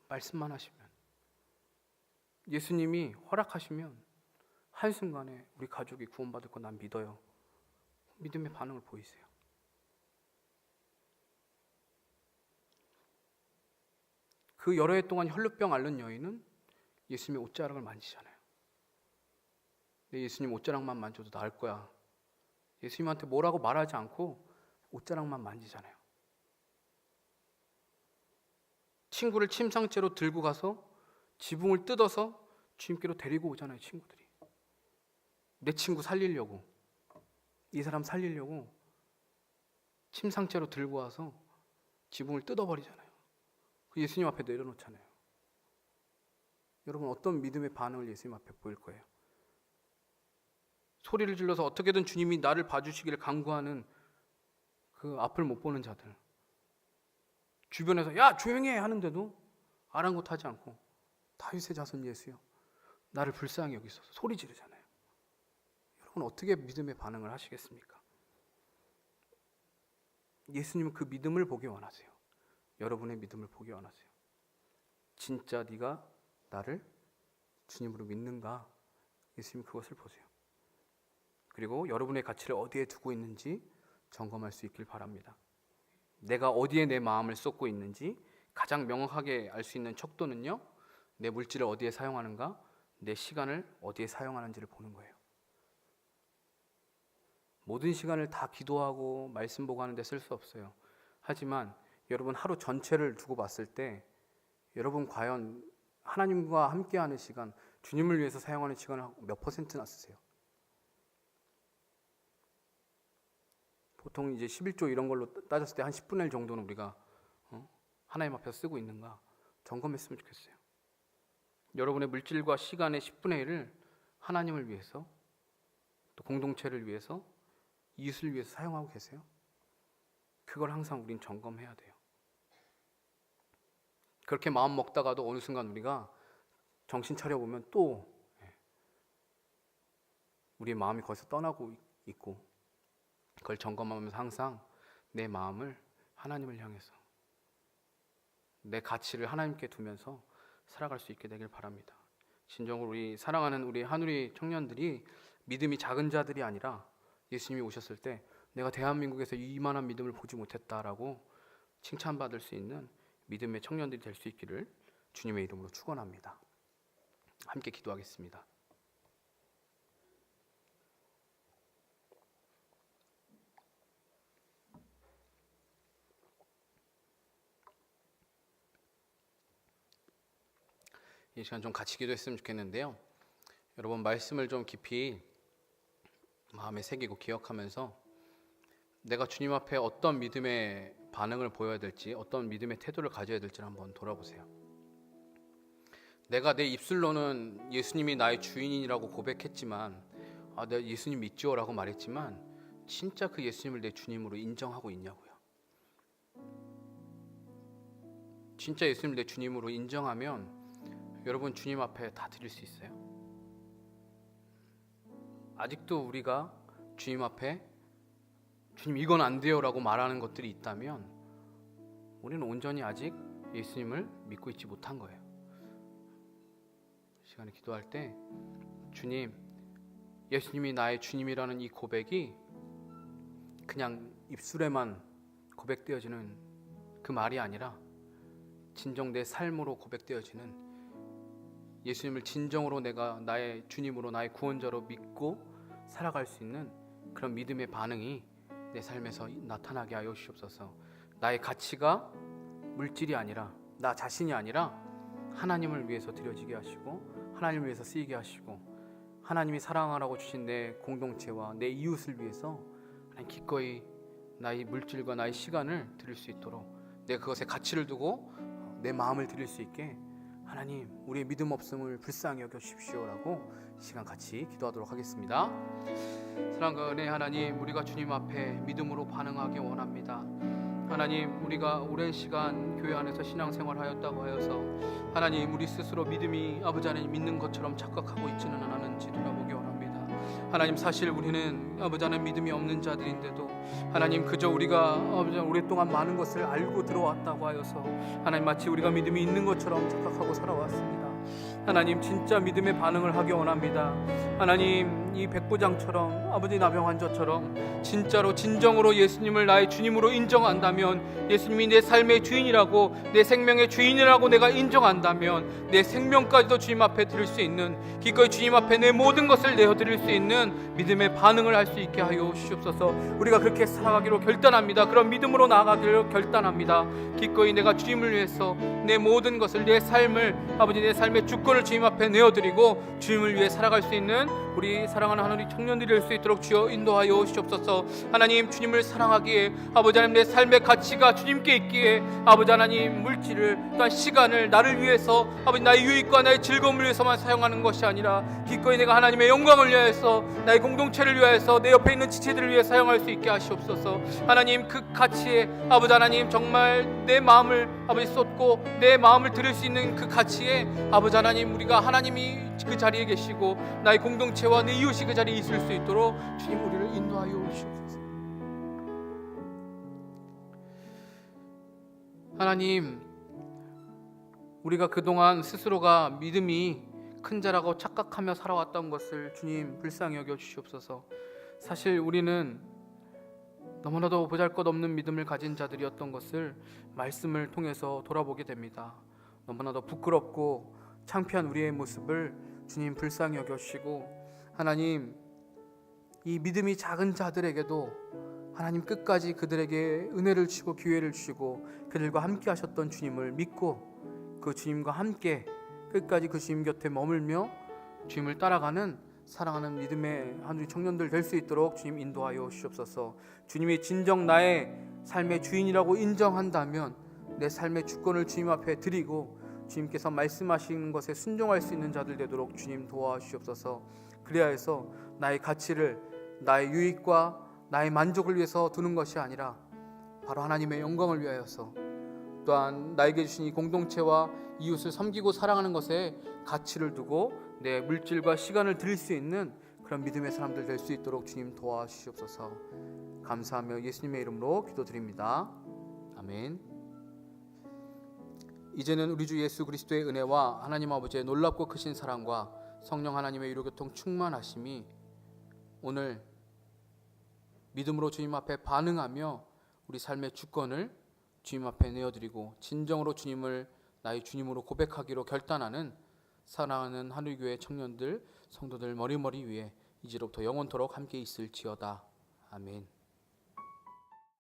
말씀만 하시면 예수님이 허락하시면 한순간에 우리 가족이 구원받을 거 난 믿어요. 믿음의 반응을 보이세요. 그 여러 해 동안 혈루병 앓는 여인은 예수님의 옷자락을 만지잖아요. 내 예수님 옷자락만 만져도 나을 거야. 예수님한테 뭐라고 말하지 않고 옷자락만 만지잖아요. 친구를 침상째로 들고 가서 지붕을 뜯어서 주님께로 데리고 오잖아요. 친구들이 내 친구 살리려고, 이 사람 살리려고 침상째로 들고 와서 지붕을 뜯어버리잖아요. 예수님 앞에 내려놓잖아요. 여러분, 어떤 믿음의 반응을 예수님 앞에 보일 거예요? 소리를 질러서 어떻게든 주님이 나를 봐주시기를 간구하는 그 앞을 못 보는 자들, 주변에서 야 조용히 해 하는데도 아랑곳하지 않고 다윗의 자손 예수여 나를 불쌍히 여기소서 소리 지르잖아요. 여러분, 어떻게 믿음의 반응을 하시겠습니까? 예수님은 그 믿음을 보기 원하세요. 여러분의 믿음을 보기 원하세요. 진짜 네가 나를 주님으로 믿는가? 예수님 그것을 보세요. 그리고 여러분의 가치를 어디에 두고 있는지 점검할 수 있길 바랍니다. 내가 어디에 내 마음을 쏟고 있는지 가장 명확하게 알 수 있는 척도는요, 내 물질을 어디에 사용하는가, 내 시간을 어디에 사용하는지를 보는 거예요. 모든 시간을 다 기도하고 말씀 보고 하는 데 쓸 수 없어요. 하지만 여러분 하루 전체를 두고 봤을 때 여러분 과연 하나님과 함께하는 시간, 주님을 위해서 사용하는 시간을 몇 %나 쓰세요? 보통 이제 11조 이런 걸로 따졌을 때 한 10분의 1 정도는 우리가 하나님 앞에서 쓰고 있는가 점검했으면 좋겠어요. 여러분의 물질과 시간의 10분의 1을 하나님을 위해서, 또 공동체를 위해서, 이웃을 위해서 사용하고 계세요? 그걸 항상 우린 점검해야 돼요. 그렇게 마음 먹다가도 어느 순간 우리가 정신 차려보면 또 우리의 마음이 거기서 떠나고 있고, 그걸 점검하면서 항상 내 마음을 하나님을 향해서, 내 가치를 하나님께 두면서 살아갈 수 있게 되길 바랍니다. 진정으로 우리 사랑하는 우리 한우리 청년들이 믿음이 작은 자들이 아니라 예수님이 오셨을 때 내가 대한민국에서 이만한 믿음을 보지 못했다라고 칭찬받을 수 있는 믿음의 청년들이 될 수 있기를 주님의 이름으로 축원합니다. 함께 기도하겠습니다. 이 시간 좀 같이 기도했으면 좋겠는데요. 여러분, 말씀을 좀 깊이 마음에 새기고 기억하면서 내가 주님 앞에 어떤 믿음의 반응을 보여야 될지, 어떤 믿음의 태도를 가져야 될지를 한번 돌아보세요. 내가 내 입술로는 예수님이 나의 주인이라고 고백했지만, 내가 예수님 믿죠 라고 말했지만 진짜 그 예수님을 내 주님으로 인정하고 있냐고요. 진짜 예수님을 내 주님으로 인정하면 여러분 주님 앞에 다 드릴 수 있어요. 아직도 우리가 주님 앞에 주님 이건 안 돼요 라고 말하는 것들이 있다면 우리는 온전히 아직 예수님을 믿고 있지 못한 거예요. 시간에 기도할 때 주님, 예수님이 나의 주님이라는 이 고백이 그냥 입술에만 고백되어지는 그 말이 아니라 진정 내 삶으로 고백되어지는, 예수님을 진정으로 내가 나의 주님으로, 나의 구원자로 믿고 살아갈 수 있는 그런 믿음의 반응이 내 삶에서 나타나게 하여 주시옵소서. 나의 가치가 물질이 아니라, 나 자신이 아니라 하나님을 위해서 드려지게 하시고 하나님을 위해서 쓰이게 하시고, 하나님이 사랑하라고 주신 내 공동체와 내 이웃을 위해서 기꺼이 나의 물질과 나의 시간을 드릴 수 있도록, 내가 그것에 가치를 두고 내 마음을 드릴 수 있게 하나님, 우리의 믿음 없음을 불쌍히 여겨주십시오라고 시간 같이 기도하도록 하겠습니다. 사랑과 은혜 하나님, 우리가 주님 앞에 믿음으로 반응하기 원합니다. 하나님, 우리가 오랜 시간 교회 안에서 신앙생활하였다고 하여서 하나님, 우리 스스로 믿음이 아버지 하나님 믿는 것처럼 착각하고 있지는 않았는지 돌아보기 원합니다. 하나님, 사실 우리는 아버지 하나님 믿음이 없는 자들인데도 하나님, 그저 우리가 아버지 오랫동안 많은 것을 알고 들어왔다고 하여서 하나님, 마치 우리가 믿음이 있는 것처럼 착각하고 살아왔습니다. 하나님 진짜 믿음의 반응을 하기 원합니다. 하나님 이 백부장처럼 아버지 나병 환자처럼 진짜로 진정으로 예수님을 나의 주님으로 인정한다면, 예수님이 내 삶의 주인이라고, 내 생명의 주인이라고 내가 인정한다면 내 생명까지도 주님 앞에 드릴 수 있는, 기꺼이 주님 앞에 내 모든 것을 내어드릴 수 있는 믿음의 반응을 할 수 있게 하여 주시옵소서. 우리가 그렇게 살아가기로 결단합니다. 그런 믿음으로 나아가기로 결단합니다. 기꺼이 내가 주님을 위해서 내 모든 것을, 내 삶을, 아버지 내 삶의 주권을 주님 앞에 내어드리고 주님을 위해 살아갈 수 있는 우리 사랑하는 하나님 청년들이 될 수 있도록 주여 인도하여 주시옵소서. 하나님 주님을 사랑하기에, 아버지 하나님 내 삶의 가치가 주님께 있기에, 아버지 하나님 물질을, 또한 시간을 나를 위해서, 아버지 나의 유익과 나의 즐거움을 위해서만 사용하는 것이 아니라 기꺼이 내가 하나님의 영광을 위하여서, 나의 공동체를 위하여서, 내 옆에 있는 지체들을 위해 사용할 수 있게 하시옵소서. 하나님 그 가치에, 아버지 하나님 정말 내 마음을 아버지 쏟고 내 마음을 드릴 수 있는 그 가치에, 아버지 하나님 우리가 하나님이 그 자리에 계시고 나의 공동체와 내 이웃이 그 자리에 있을 수 있도록 주님 우리를 인도하여 주시옵소서. 하나님, 우리가 그동안 스스로가 믿음이 큰 자라고 착각하며 살아왔던 것을 주님 불쌍히 여겨 주시옵소서. 사실 우리는 너무나도 보잘것없는 믿음을 가진 자들이었던 것을 말씀을 통해서 돌아보게 됩니다. 너무나도 부끄럽고 창피한 우리의 모습을 주님 불쌍히 여겨주시고, 하나님 이 믿음이 작은 자들에게도 하나님 끝까지 그들에게 은혜를 주시고 기회를 주시고 그들과 함께 하셨던 주님을 믿고 그 주님과 함께 끝까지 그 주님 곁에 머물며 주님을 따라가는 사랑하는 믿음의 한 청년들 될 수 있도록 주님 인도하여 주시옵소서. 주님이 진정 나의 삶의 주인이라고 인정한다면 내 삶의 주권을 주님 앞에 드리고 주님께서 말씀하시는 것에 순종할 수 있는 자들 되도록 주님 도와주시옵소서. 그래야 해서 나의 가치를 나의 유익과 나의 만족을 위해서 두는 것이 아니라 바로 하나님의 영광을 위하여서, 또한 나에게 주신 이 공동체와 이웃을 섬기고 사랑하는 것에 가치를 두고 내 물질과 시간을 드릴 수 있는 그런 믿음의 사람들 될 수 있도록 주님 도와주시옵소서. 감사하며 예수님의 이름으로 기도드립니다. 아멘. 이제는 우리 주 예수 그리스도의 은혜와 하나님 아버지의 놀랍고 크신 사랑과 성령 하나님의 위로교통 충만하심이 오늘 믿음으로 주님 앞에 반응하며 우리 삶의 주권을 주님 앞에 내어드리고 진정으로 주님을 나의 주님으로 고백하기로 결단하는 사랑하는 하늘교회 청년들, 성도들 머리머리 위에 이제로부터 영원토록 함께 있을지어다. 아멘.